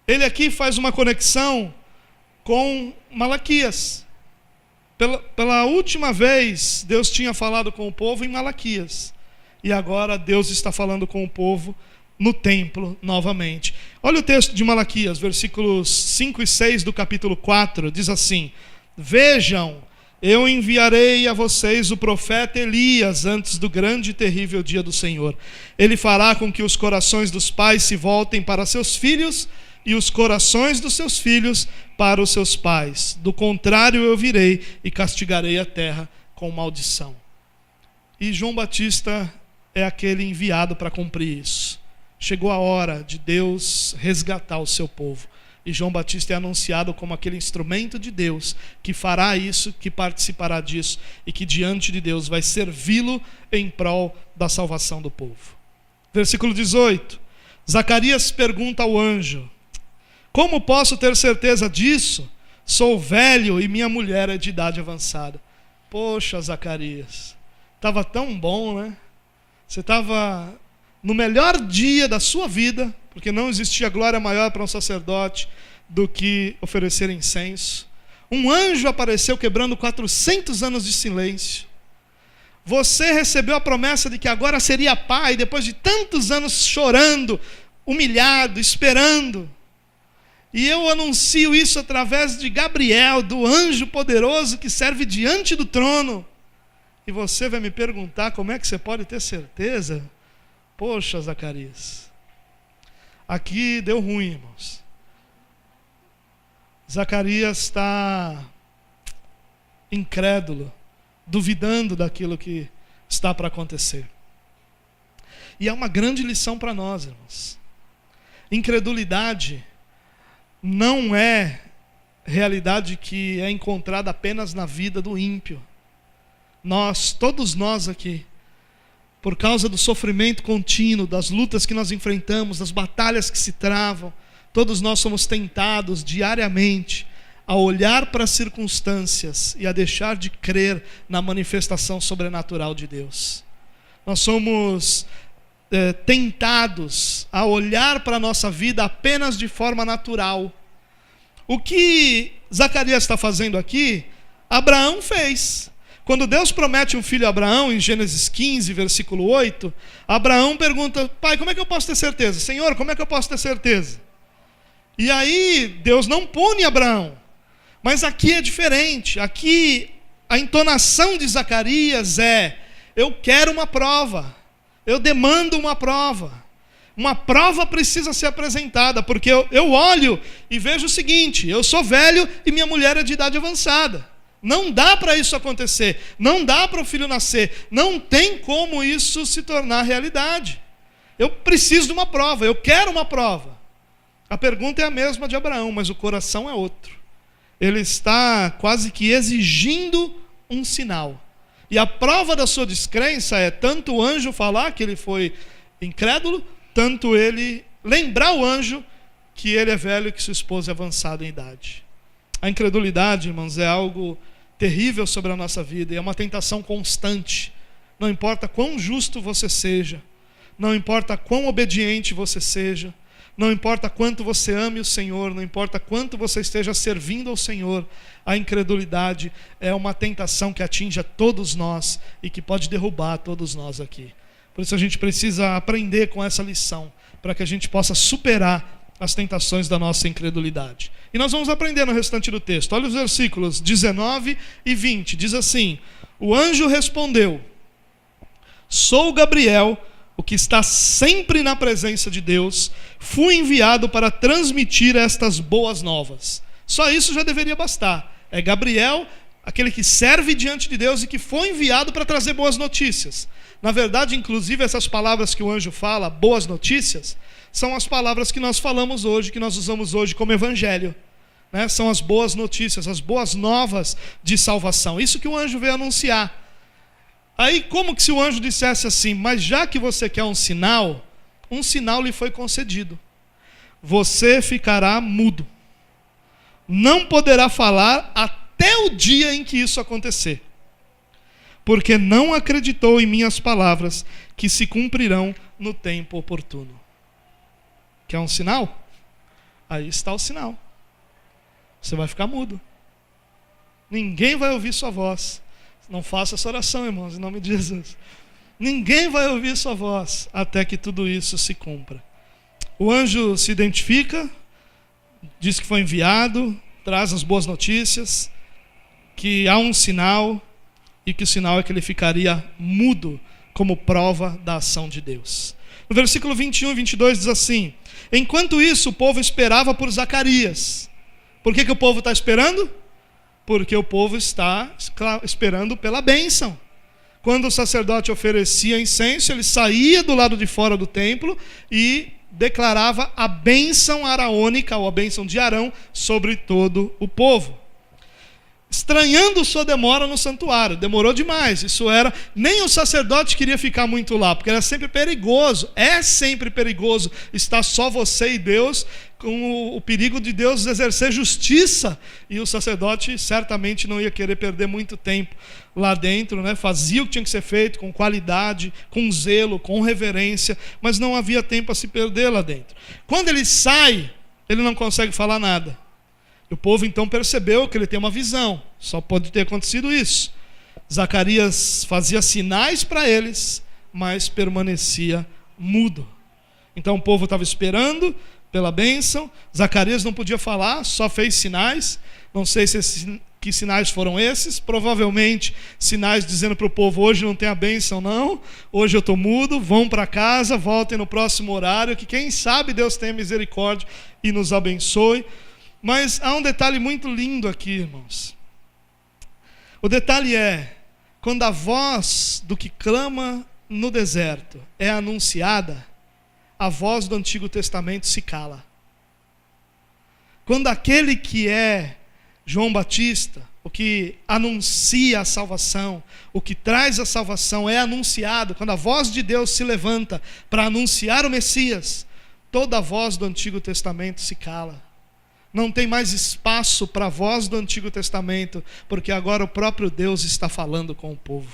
Ele aqui faz uma conexão com Malaquias. Pela última vez, Deus tinha falado com o povo em Malaquias. E agora Deus está falando com o povo no templo novamente. Olha o texto de Malaquias, versículos 5 e 6 do capítulo 4. Diz assim: vejam, eu enviarei a vocês o profeta Elias antes do grande e terrível dia do Senhor. Ele fará com que os corações dos pais se voltem para seus filhos e os corações dos seus filhos para os seus pais. Do contrário, eu virei e castigarei a terra com maldição. E João Batista é aquele enviado para cumprir isso. Chegou a hora de Deus resgatar o seu povo. E João Batista é anunciado como aquele instrumento de Deus que fará isso, que participará disso e que diante de Deus vai servi-lo em prol da salvação do povo. Versículo 18. Zacarias pergunta ao anjo: como posso ter certeza disso? Sou velho e minha mulher é de idade avançada. Poxa, Zacarias, estava tão bom, né? Você estava no melhor dia da sua vida, porque não existia glória maior para um sacerdote do que oferecer incenso. Um anjo apareceu quebrando 400 anos de silêncio. Você recebeu a promessa de que agora seria pai, depois de tantos anos chorando, humilhado, esperando. E eu anuncio isso através de Gabriel, do anjo poderoso que serve diante do trono. E você vai me perguntar como é que você pode ter certeza? Poxa, Zacarias, aqui deu ruim, irmãos. Zacarias está incrédulo, duvidando daquilo que está para acontecer. E é uma grande lição para nós, irmãos. Incredulidade não é realidade que é encontrada apenas na vida do ímpio. Todos nós aqui, por causa do sofrimento contínuo, das lutas que nós enfrentamos, das batalhas que se travam, todos nós somos tentados diariamente a olhar para as circunstâncias e a deixar de crer na manifestação sobrenatural de Deus. Nós somos tentados a olhar para a nossa vida apenas de forma natural. O que Zacarias está fazendo aqui, Abraão fez. Quando Deus promete um filho a Abraão, em Gênesis 15, versículo 8, Abraão pergunta: pai, como é que eu posso ter certeza? Senhor, como é que eu posso ter certeza? E aí, Deus não pune Abraão. Mas aqui é diferente. Aqui, a entonação de Zacarias é: eu quero uma prova. Eu demando uma prova. Uma prova precisa ser apresentada, porque eu olho e vejo o seguinte: eu sou velho e minha mulher é de idade avançada. Não dá para isso acontecer. Não dá para o filho nascer. Não tem como isso se tornar realidade. Eu preciso de uma prova. Eu quero uma prova. A pergunta é a mesma de Abraão, mas o coração é outro. Ele está quase que exigindo um sinal. E a prova da sua descrença é tanto o anjo falar que ele foi incrédulo, tanto ele lembrar o anjo que ele é velho e que sua esposa é avançada em idade. A incredulidade, irmãos, é algo terrível sobre a nossa vida e é uma tentação constante. Não importa quão justo você seja, não importa quão obediente você seja, não importa quanto você ame o Senhor, não importa quanto você esteja servindo ao Senhor, a incredulidade é uma tentação que atinge a todos nós e que pode derrubar todos nós aqui. Por isso a gente precisa aprender com essa lição, para que a gente possa superar as tentações da nossa incredulidade. E nós vamos aprender no restante do texto. Olha os versículos 19 e 20. Diz assim: o anjo respondeu: sou Gabriel, o que está sempre na presença de Deus, fui enviado para transmitir estas boas novas. Só isso já deveria bastar. É Gabriel, aquele que serve diante de Deus e que foi enviado para trazer boas notícias. Na verdade, inclusive, essas palavras que o anjo fala, boas notícias, são as palavras que nós falamos hoje, que nós usamos hoje como evangelho. Né? São as boas notícias, as boas novas de salvação. Isso que o anjo veio anunciar. Aí, como que se o anjo dissesse assim: mas já que você quer um sinal lhe foi concedido. Você ficará mudo. Não poderá falar até o dia em que isso acontecer. Porque não acreditou em minhas palavras, que se cumprirão no tempo oportuno. Quer um sinal? Aí está o sinal. Você vai ficar mudo. Ninguém vai ouvir sua voz. Não faça essa oração, irmãos, em nome de Jesus. Ninguém vai ouvir sua voz até que tudo isso se cumpra. O anjo se identifica, diz que foi enviado, traz as boas notícias, que há um sinal, e que o sinal é que ele ficaria mudo como prova da ação de Deus. No versículo 21 e 22 diz assim: enquanto isso o povo esperava por Zacarias. Por que o povo está esperando? Porque o povo está esperando pela bênção. Quando o sacerdote oferecia incenso, ele saía do lado de fora do templo e declarava a bênção araônica, ou a bênção de Arão, sobre todo o povo. Estranhando sua demora no santuário, demorou demais. Isso era, nem o sacerdote queria ficar muito lá, porque era sempre perigoso. É sempre perigoso estar só você e Deus, com o perigo de Deus exercer justiça, e o sacerdote certamente não ia querer perder muito tempo lá dentro, né? Fazia o que tinha que ser feito com qualidade, com zelo, com reverência, mas não havia tempo a se perder lá dentro. Quando ele sai, ele não consegue falar nada. O povo então percebeu que ele tem uma visão. Só pode ter acontecido isso. Zacarias fazia sinais para eles, mas permanecia mudo. Então o povo estava esperando pela bênção. Zacarias não podia falar, só fez sinais. Não sei que sinais foram esses. Provavelmente sinais dizendo para o povo: hoje não tem a bênção não, hoje eu estou mudo, vão para casa, voltem no próximo horário, que quem sabe Deus tenha misericórdia e nos abençoe. Mas há um detalhe muito lindo aqui, irmãos. O detalhe é, quando a voz do que clama no deserto é anunciada, a voz do Antigo Testamento se cala. Quando aquele que é João Batista, o que anuncia a salvação, o que traz a salvação é anunciado, quando a voz de Deus se levanta para anunciar o Messias, toda a voz do Antigo Testamento se cala. Não tem mais espaço para a voz do Antigo Testamento, porque agora o próprio Deus está falando com o povo.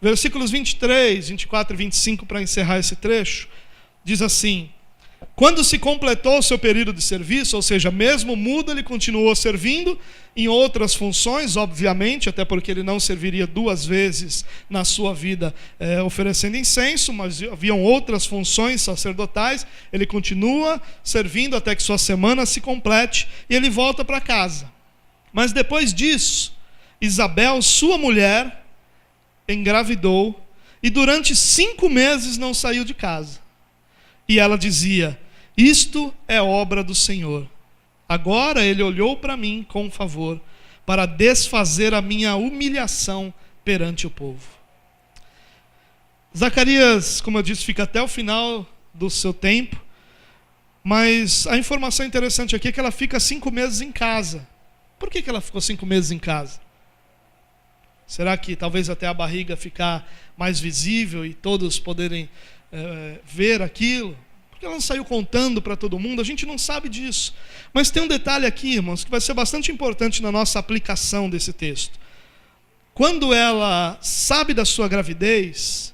Versículos 23, 24 e 25, para encerrar esse trecho, diz assim: quando se completou o seu período de serviço, ou seja, mesmo mudo, ele continuou servindo em outras funções, obviamente, até porque ele não serviria duas vezes na sua vida oferecendo incenso, mas haviam outras funções sacerdotais. Ele continua servindo até que sua semana se complete e ele volta para casa. Mas depois disso, Isabel, sua mulher, engravidou e durante 5 meses não saiu de casa. E ela dizia: isto é obra do Senhor. Agora ele olhou para mim com favor, para desfazer a minha humilhação perante o povo. Zacarias, como eu disse, fica até o final do seu tempo, mas a informação interessante aqui é que ela fica 5 meses em casa. Por que ela ficou 5 meses em casa? Será que talvez até a barriga ficar mais visível e todos poderem ver aquilo? Porque ela não saiu contando para todo mundo, a gente não sabe disso. Mas tem um detalhe aqui, irmãos, que vai ser bastante importante na nossa aplicação desse texto. Quando ela sabe da sua gravidez,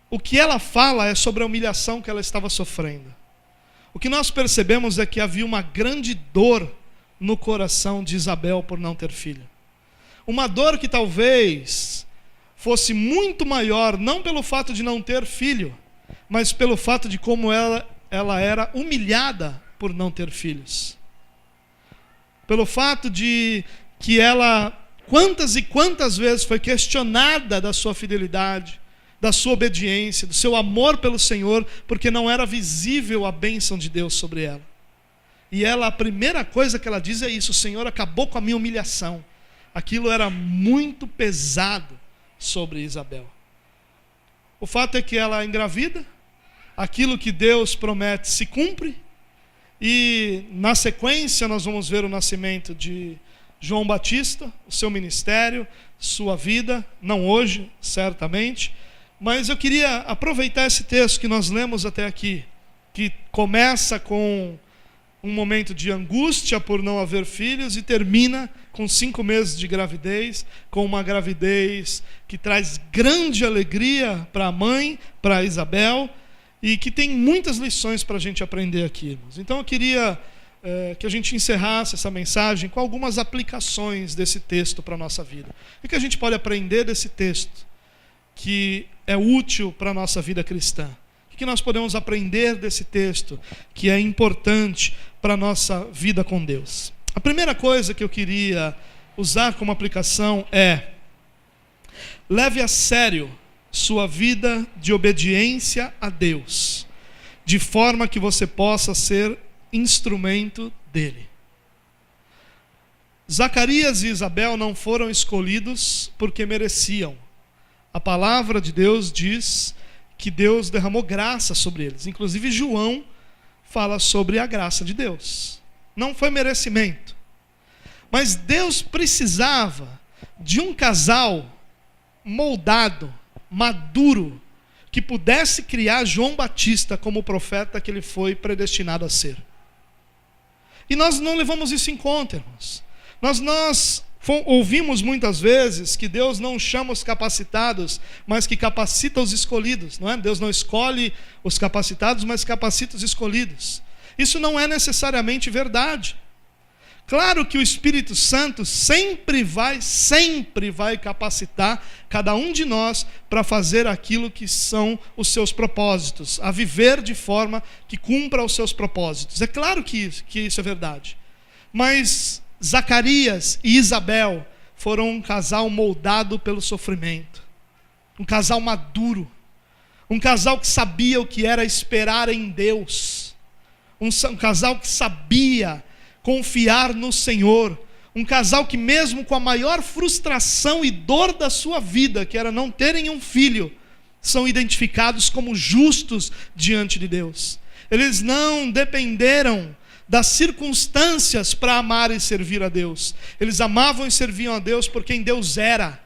o que ela fala é sobre a humilhação que ela estava sofrendo. O que nós percebemos é que havia uma grande dor no coração de Isabel por não ter filho. Uma dor que talvez fosse muito maior, não pelo fato de não ter filho, mas pelo fato de como ela era humilhada por não ter filhos. Pelo fato de que ela, quantas e quantas vezes foi questionada da sua fidelidade, da sua obediência, do seu amor pelo Senhor, porque não era visível a bênção de Deus sobre ela. E ela, a primeira coisa que ela diz é isso: o Senhor acabou com a minha humilhação. Aquilo era muito pesado sobre Isabel. O fato é que ela engravida, aquilo que Deus promete se cumpre, e na sequência nós vamos ver o nascimento de João Batista, o seu ministério, sua vida, não hoje, certamente, mas eu queria aproveitar esse texto que nós lemos até aqui, que começa com um momento de angústia por não haver filhos e termina com 5 meses de gravidez, com uma gravidez que traz grande alegria para a mãe, para Isabel, e que tem muitas lições para a gente aprender aqui, irmãos. Então eu queria que a gente encerrasse essa mensagem com algumas aplicações desse texto para a nossa vida. O que a gente pode aprender desse texto que é útil para a nossa vida cristã? O que nós podemos aprender desse texto que é importante para a nossa vida com Deus? A primeira coisa que eu queria usar como aplicação é: leve a sério sua vida de obediência a Deus, de forma que você possa ser instrumento dele. Zacarias e Isabel não foram escolhidos porque mereciam. A palavra de Deus diz que Deus derramou graça sobre eles. Inclusive João fala sobre a graça de Deus. Não foi merecimento. Mas Deus precisava de um casal moldado, maduro, que pudesse criar João Batista como o profeta que ele foi predestinado a ser. E nós não levamos isso em conta, irmãos. Nós ouvimos muitas vezes que Deus não chama os capacitados, mas que capacita os escolhidos, não é? Deus não escolhe os capacitados, mas capacita os escolhidos. Isso não é necessariamente verdade. Claro que o Espírito Santo sempre vai capacitar cada um de nós para fazer aquilo que são os seus propósitos, a viver de forma que cumpra os seus propósitos. É claro que isso é verdade. Mas Zacarias e Isabel foram um casal moldado pelo sofrimento, um casal maduro, um casal que sabia o que era esperar em Deus, um casal que sabia confiar no Senhor, um casal que mesmo com a maior frustração e dor da sua vida, que era não terem um filho, são identificados como justos diante de Deus. Eles não dependeram das circunstâncias para amar e servir a Deus. Eles amavam e serviam a Deus por quem Deus era.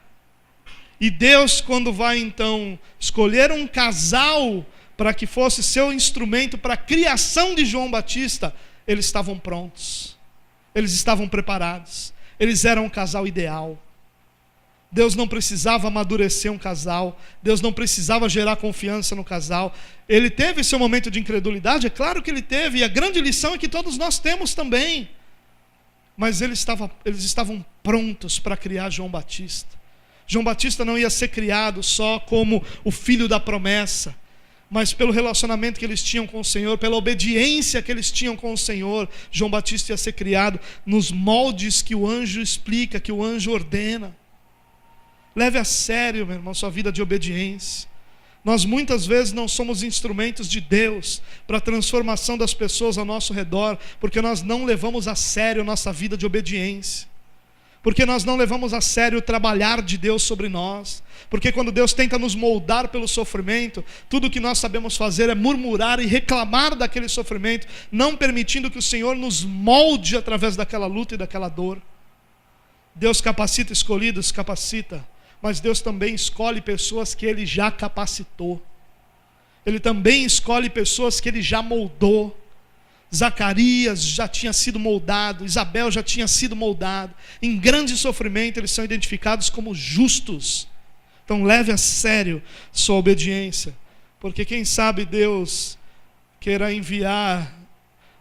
E Deus, quando vai então escolher um casal para que fosse seu instrumento para a criação de João Batista, eles estavam prontos, eles estavam preparados, eles eram um casal ideal. Deus não precisava amadurecer um casal, Deus não precisava gerar confiança no casal. Ele teve seu momento de incredulidade, é claro que ele teve, e a grande lição é que todos nós temos também. Mas eles estavam prontos para criar João Batista. João Batista não ia ser criado só como o filho da promessa, mas pelo relacionamento que eles tinham com o Senhor, pela obediência que eles tinham com o Senhor, João Batista ia ser criado nos moldes que o anjo explica, que o anjo ordena. Leve a sério, meu irmão, sua vida de obediência. Nós muitas vezes não somos instrumentos de Deus para a transformação das pessoas ao nosso redor, porque nós não levamos a sério a nossa vida de obediência. Porque nós não levamos a sério o trabalhar de Deus sobre nós. Porque quando Deus tenta nos moldar pelo sofrimento, tudo o que nós sabemos fazer é murmurar e reclamar daquele sofrimento, não permitindo que o Senhor nos molde através daquela luta e daquela dor. Deus capacita escolhidos, capacita, mas Deus também escolhe pessoas que Ele já capacitou. Ele também escolhe pessoas que Ele já moldou. Zacarias já tinha sido moldado, Isabel já tinha sido moldado. Em grande sofrimento eles são identificados como justos. Então leve a sério sua obediência, porque quem sabe Deus queira enviar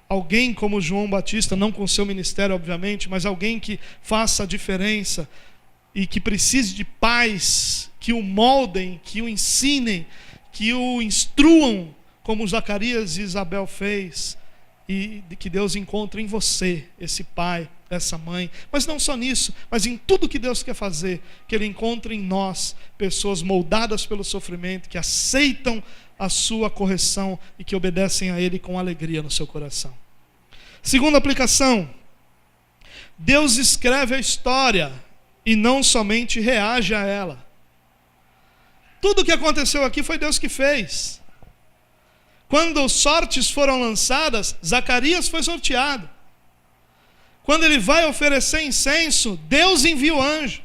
alguém como João Batista, não com seu ministério obviamente, mas alguém que faça a diferença e que precise de pais que o moldem, que o ensinem, que o instruam, como Zacarias e Isabel fez. E que Deus encontre em você esse pai, essa mãe, mas não só nisso, mas em tudo que Deus quer fazer, que Ele encontre em nós pessoas moldadas pelo sofrimento, que aceitam a sua correção e que obedecem a Ele com alegria no seu coração. Segunda aplicação: Deus escreve a história e não somente reage a ela. Tudo o que aconteceu aqui foi Deus que fez. Quando sortes foram lançadas, Zacarias foi sorteado. Quando ele vai oferecer incenso, Deus envia o anjo.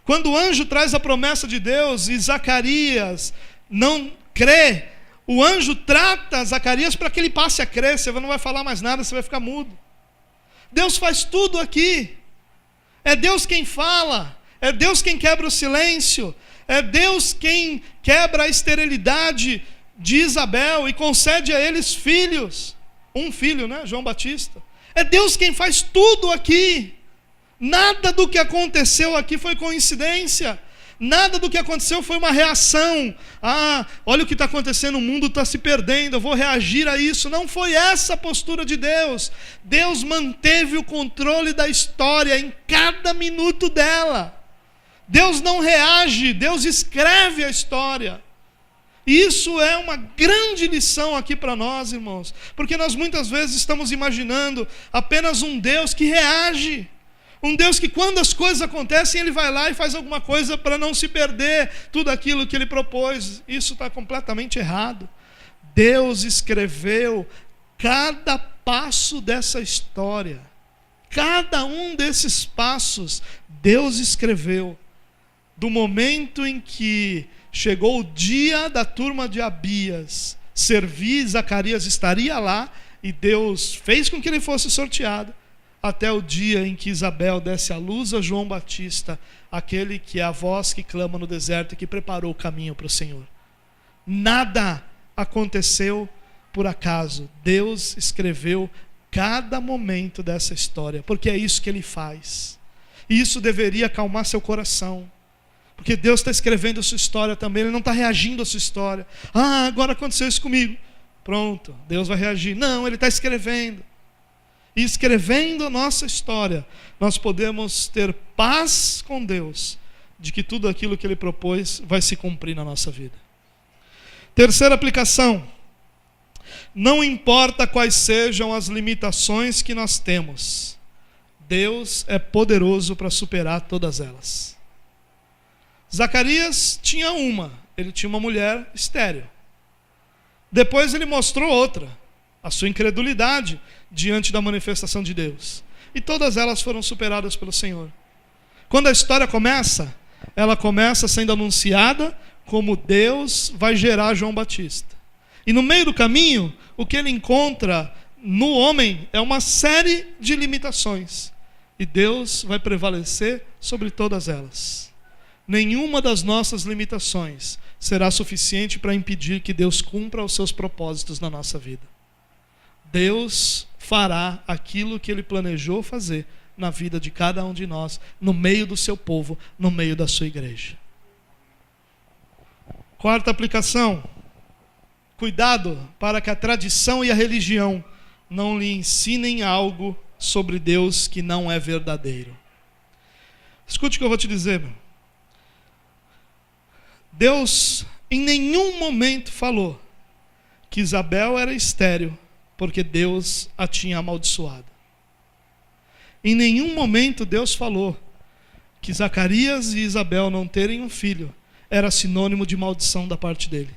Quando o anjo traz a promessa de Deus e Zacarias não crê, o anjo trata Zacarias para que ele passe a crer. Você não vai falar mais nada, você vai ficar mudo. Deus faz tudo aqui. É Deus quem fala, é Deus quem quebra o silêncio, é Deus quem quebra a esterilidade de Isabel e concede a eles filhos. Um filho, né? João Batista. É Deus quem faz tudo aqui. Nada do que aconteceu aqui foi coincidência. Nada do que aconteceu foi uma reação. Olha o que está acontecendo, o mundo está se perdendo, eu vou reagir a isso. Não foi essa a postura de Deus. Deus manteve o controle da história em cada minuto dela. Deus não reage, Deus escreve a história. Isso é uma grande lição aqui para nós, irmãos, porque nós muitas vezes estamos imaginando apenas um Deus que reage, um Deus que quando as coisas acontecem, Ele vai lá e faz alguma coisa para não se perder tudo aquilo que Ele propôs. Isso está completamente errado. Deus escreveu cada passo dessa história, cada um desses passos, Deus escreveu. Do momento em que chegou o dia da turma de Abias servir, Zacarias estaria lá e Deus fez com que ele fosse sorteado, até o dia em que Isabel desse à luz a João Batista, aquele que é a voz que clama no deserto e que preparou o caminho para o Senhor. Nada aconteceu por acaso. Deus escreveu cada momento dessa história, porque é isso que Ele faz. E isso deveria acalmar seu coração. Porque Deus está escrevendo a sua história também, Ele não está reagindo à sua história. Agora aconteceu isso comigo. Pronto, Deus vai reagir. Não, Ele está escrevendo. E escrevendo a nossa história, nós podemos ter paz com Deus, de que tudo aquilo que Ele propôs vai se cumprir na nossa vida. Terceira aplicação: não importa quais sejam as limitações que nós temos, Deus é poderoso para superar todas elas. Zacarias tinha ele tinha uma mulher estéril. Depois ele mostrou outra, a sua incredulidade diante da manifestação de Deus. E todas elas foram superadas pelo Senhor. Quando a história começa, ela começa sendo anunciada como Deus vai gerar João Batista. E no meio do caminho, o que ele encontra no homem é uma série de limitações. E Deus vai prevalecer sobre todas elas. Nenhuma das nossas limitações será suficiente para impedir que Deus cumpra os seus propósitos na nossa vida. Deus fará aquilo que Ele planejou fazer na vida de cada um de nós, no meio do seu povo, no meio da sua igreja. Quarta aplicação: cuidado para que a tradição e a religião não lhe ensinem algo sobre Deus que não é verdadeiro. Escute o que eu vou te dizer, meu. Deus em nenhum momento falou que Isabel era estéril porque Deus a tinha amaldiçoado. Em nenhum momento Deus falou que Zacarias e Isabel não terem um filho era sinônimo de maldição da parte dele.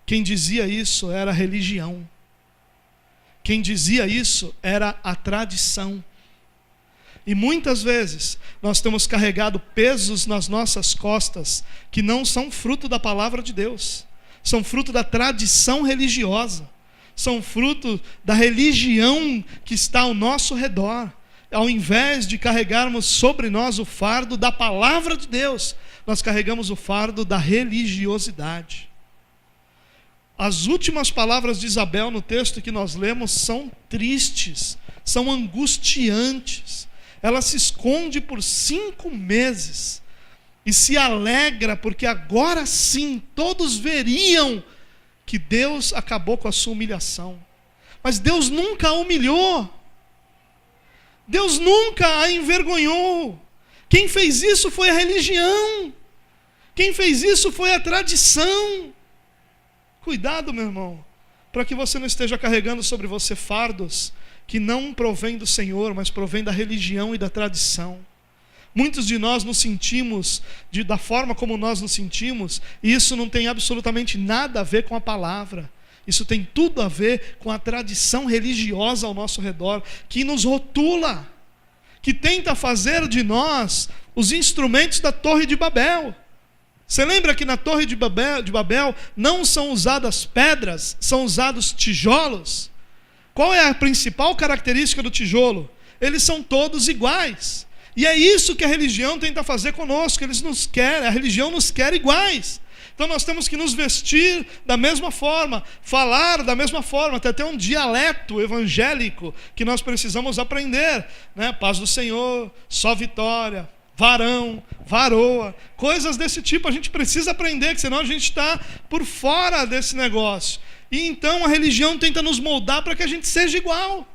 Quem dizia isso era a religião. Quem dizia isso era a tradição. E muitas vezes nós temos carregado pesos nas nossas costas que não são fruto da palavra de Deus, são fruto da tradição religiosa, são fruto da religião que está ao nosso redor. Ao invés de carregarmos sobre nós o fardo da palavra de Deus, nós carregamos o fardo da religiosidade. As últimas palavras de Isabel no texto que nós lemos são tristes, são angustiantes. Ela se esconde por 5 meses e se alegra porque agora sim todos veriam que Deus acabou com a sua humilhação. Mas Deus nunca a humilhou. Deus nunca a envergonhou. Quem fez isso foi a religião. Quem fez isso foi a tradição. Cuidado, meu irmão, para que você não esteja carregando sobre você fardos que não provém do Senhor, mas provém da religião e da tradição. Muitos de nós nos sentimos da forma como nós nos sentimos, e isso não tem absolutamente nada a ver com a palavra. Isso tem tudo a ver com a tradição religiosa ao nosso redor, que nos rotula, que tenta fazer de nós os instrumentos da Torre de Babel. Você lembra que na Torre de Babel não são usadas pedras, são usados tijolos? Qual é a principal característica do tijolo? Eles são todos iguais. E é isso que a religião tenta fazer conosco. A religião nos quer iguais. Então nós temos que nos vestir da mesma forma, falar da mesma forma, até um dialeto evangélico que nós precisamos aprender, né? Paz do Senhor, só vitória, varão, varoa, coisas desse tipo a gente precisa aprender, que senão a gente está por fora desse negócio. E então a religião tenta nos moldar para que a gente seja igual,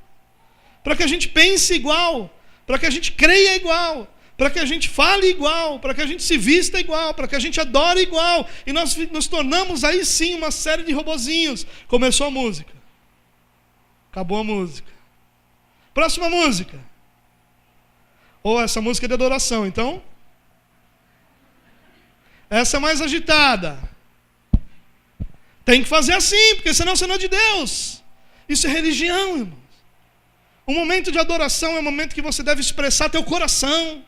para que a gente pense igual, para que a gente creia igual, para que a gente fale igual, para que a gente se vista igual, para que a gente adore igual. E nós nos tornamos aí sim uma série de robozinhos. Começou a música, acabou a música, próxima música. Ou essa música é de adoração, então essa é mais agitada. Tem que fazer assim, porque senão você não é de Deus. Isso é religião, irmãos. O momento de adoração é o momento que você deve expressar teu coração.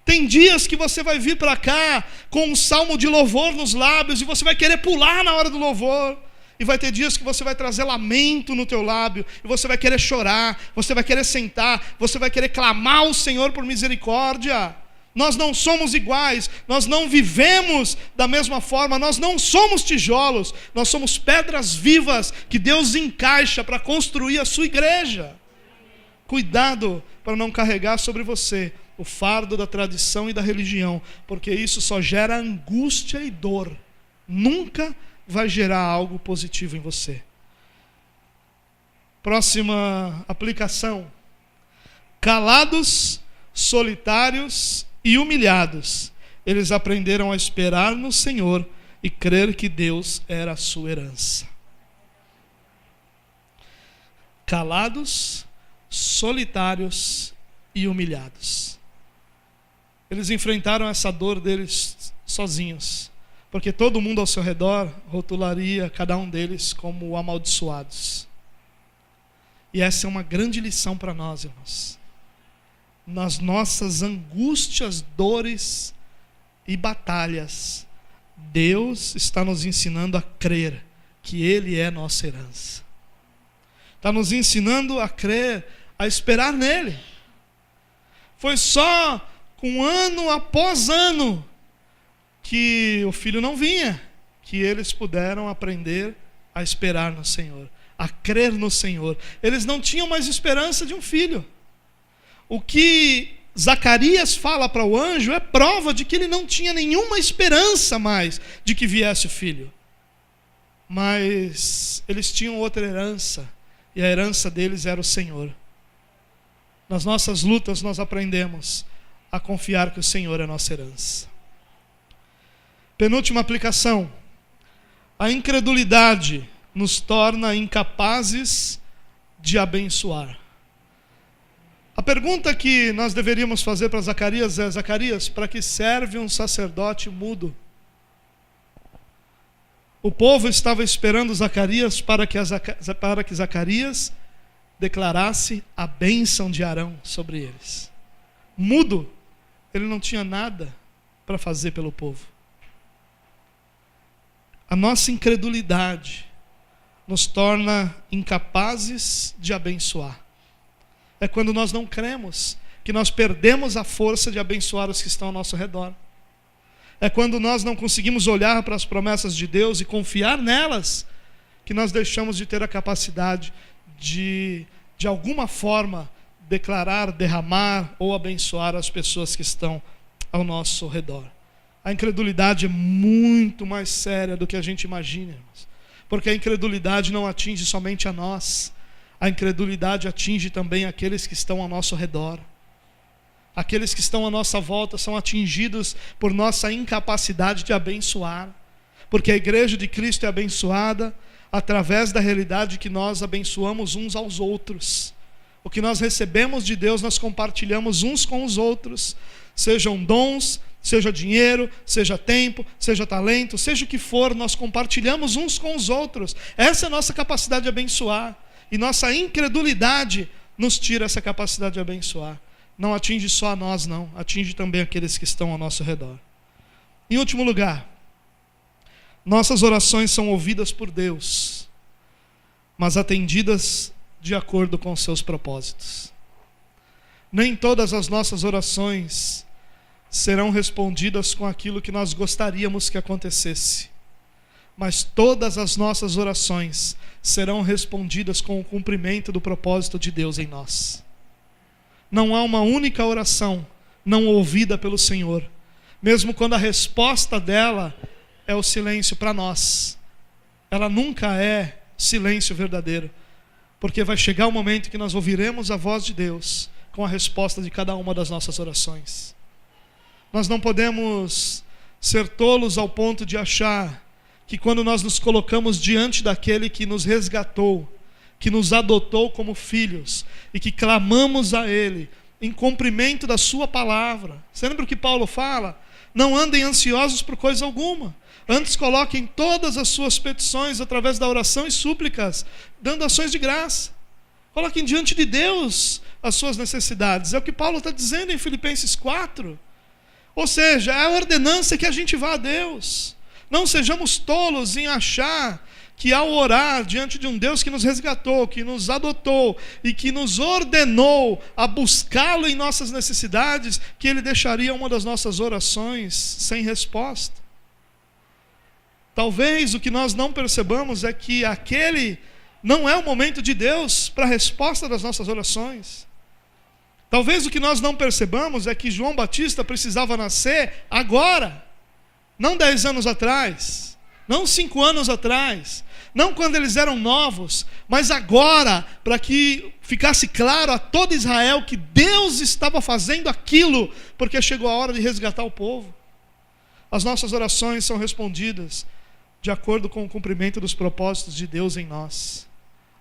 Tem dias que você vai vir para cá com um salmo de louvor nos lábios e você vai querer pular na hora do louvor. E vai ter dias que você vai trazer lamento no teu lábio, e você vai querer chorar, você vai querer sentar, você vai querer clamar ao Senhor por misericórdia. Nós não somos iguais, nós não vivemos da mesma forma, nós não somos tijolos, nós somos pedras vivas que Deus encaixa para construir a sua igreja. Cuidado para não carregar sobre você o fardo da tradição e da religião, porque isso só gera angústia e dor, nunca vai gerar algo positivo em você. Próxima aplicação: calados, solitários e humilhados, eles aprenderam a esperar no Senhor e crer que Deus era a sua herança. Calados, solitários e humilhados. Eles enfrentaram essa dor deles sozinhos, porque todo mundo ao seu redor rotularia cada um deles como amaldiçoados. E essa é uma grande lição para nós, irmãos. Nas nossas angústias, dores e batalhas, Deus está nos ensinando a crer que Ele é nossa herança. Está nos ensinando a crer, a esperar nele. Foi só com ano após ano que o filho não vinha, que eles puderam aprender a esperar no Senhor, a crer no Senhor. Eles não tinham mais esperança de um filho. O que Zacarias fala para o anjo é prova de que ele não tinha nenhuma esperança mais de que viesse o filho. Mas eles tinham outra herança, e a herança deles era o Senhor. Nas nossas lutas nós aprendemos a confiar que o Senhor é a nossa herança. Penúltima aplicação: a incredulidade nos torna incapazes de abençoar. A pergunta que nós deveríamos fazer para Zacarias é: Zacarias, para que serve um sacerdote mudo? O povo estava esperando Zacarias para que Zacarias declarasse a bênção de Arão sobre eles. Mudo, ele não tinha nada para fazer pelo povo. A nossa incredulidade nos torna incapazes de abençoar. É quando nós não cremos que nós perdemos a força de abençoar os que estão ao nosso redor. É quando nós não conseguimos olhar para as promessas de Deus e confiar nelas, que nós deixamos de ter a capacidade de alguma forma, declarar, derramar ou abençoar as pessoas que estão ao nosso redor. A incredulidade é muito mais séria do que a gente imagina, irmãos. Porque a incredulidade não atinge somente a nós. A incredulidade atinge também aqueles que estão ao nosso redor. Aqueles que estão à nossa volta são atingidos por nossa incapacidade de abençoar. Porque a igreja de Cristo é abençoada através da realidade que nós abençoamos uns aos outros. O que nós recebemos de Deus, nós compartilhamos uns com os outros. Sejam dons, seja dinheiro, seja tempo, seja talento, seja o que for, nós compartilhamos uns com os outros. Essa é a nossa capacidade de abençoar. E nossa incredulidade nos tira essa capacidade de abençoar. Não atinge só a nós, não. Atinge também aqueles que estão ao nosso redor. Em último lugar, nossas orações são ouvidas por Deus, mas atendidas de acordo com os seus propósitos. Nem todas as nossas orações serão respondidas com aquilo que nós gostaríamos que acontecesse, mas todas as nossas orações serão respondidas com o cumprimento do propósito de Deus em nós. Não há uma única oração não ouvida pelo Senhor, mesmo quando a resposta dela é o silêncio para nós. Ela nunca é silêncio verdadeiro, porque vai chegar o momento que nós ouviremos a voz de Deus com a resposta de cada uma das nossas orações. Nós não podemos ser tolos ao ponto de achar que quando nós nos colocamos diante daquele que nos resgatou, que nos adotou como filhos e que clamamos a Ele em cumprimento da sua palavra. Você lembra o que Paulo fala? Não andem ansiosos por coisa alguma. Antes coloquem todas as suas petições através da oração e súplicas, dando ações de graça. Coloquem diante de Deus as suas necessidades. É o que Paulo está dizendo em Filipenses 4. Ou seja, é a ordenança que a gente vá a Deus. Não sejamos tolos em achar que ao orar diante de um Deus que nos resgatou, que nos adotou e que nos ordenou a buscá-lo em nossas necessidades, que Ele deixaria uma das nossas orações sem resposta. Talvez o que nós não percebamos é que aquele não é o momento de Deus para a resposta das nossas orações. Talvez o que nós não percebamos é que João Batista precisava nascer agora, não 10 anos atrás, não 5 anos atrás, não quando eles eram novos, mas agora, para que ficasse claro a todo Israel que Deus estava fazendo aquilo, porque chegou a hora de resgatar o povo. As nossas orações são respondidas de acordo com o cumprimento dos propósitos de Deus em nós.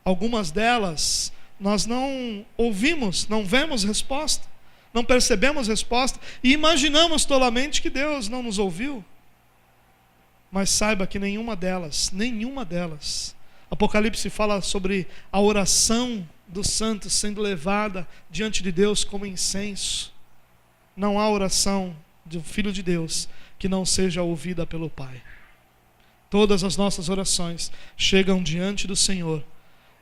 Algumas delas nós não ouvimos, não vemos resposta, não percebemos resposta e imaginamos tolamente que Deus não nos ouviu. Mas saiba que nenhuma delas, Apocalipse fala sobre a oração dos santos sendo levada diante de Deus como incenso. Não há oração do Filho de Deus que não seja ouvida pelo Pai. Todas as nossas orações chegam diante do Senhor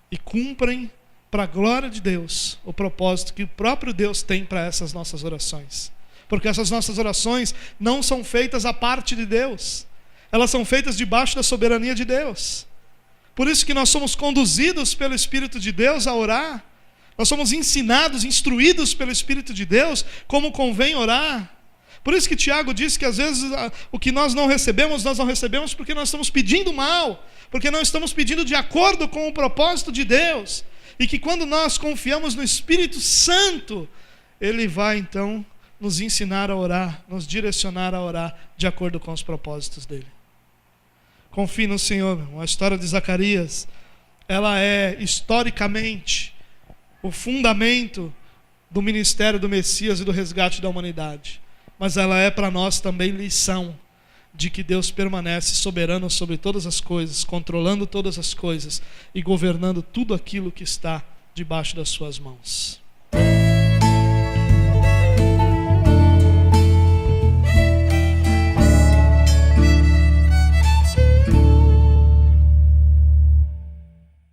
e cumprem para a glória de Deus o propósito que o próprio Deus tem para essas nossas orações. Porque essas nossas orações não são feitas à parte de Deus. Elas são feitas debaixo da soberania de Deus. Por isso que nós somos conduzidos pelo Espírito de Deus a orar. Nós somos ensinados, instruídos pelo Espírito de Deus como convém orar. Por isso que Tiago diz que às vezes o que nós não recebemos porque nós estamos pedindo mal, porque não estamos pedindo de acordo com o propósito de Deus. E que quando nós confiamos no Espírito Santo, Ele vai então nos ensinar a orar, nos direcionar a orar de acordo com os propósitos dEle. Confie no Senhor, meu irmão. A história de Zacarias, ela é historicamente o fundamento do ministério do Messias e do resgate da humanidade. Mas ela é para nós também lição de que Deus permanece soberano sobre todas as coisas, controlando todas as coisas e governando tudo aquilo que está debaixo das suas mãos.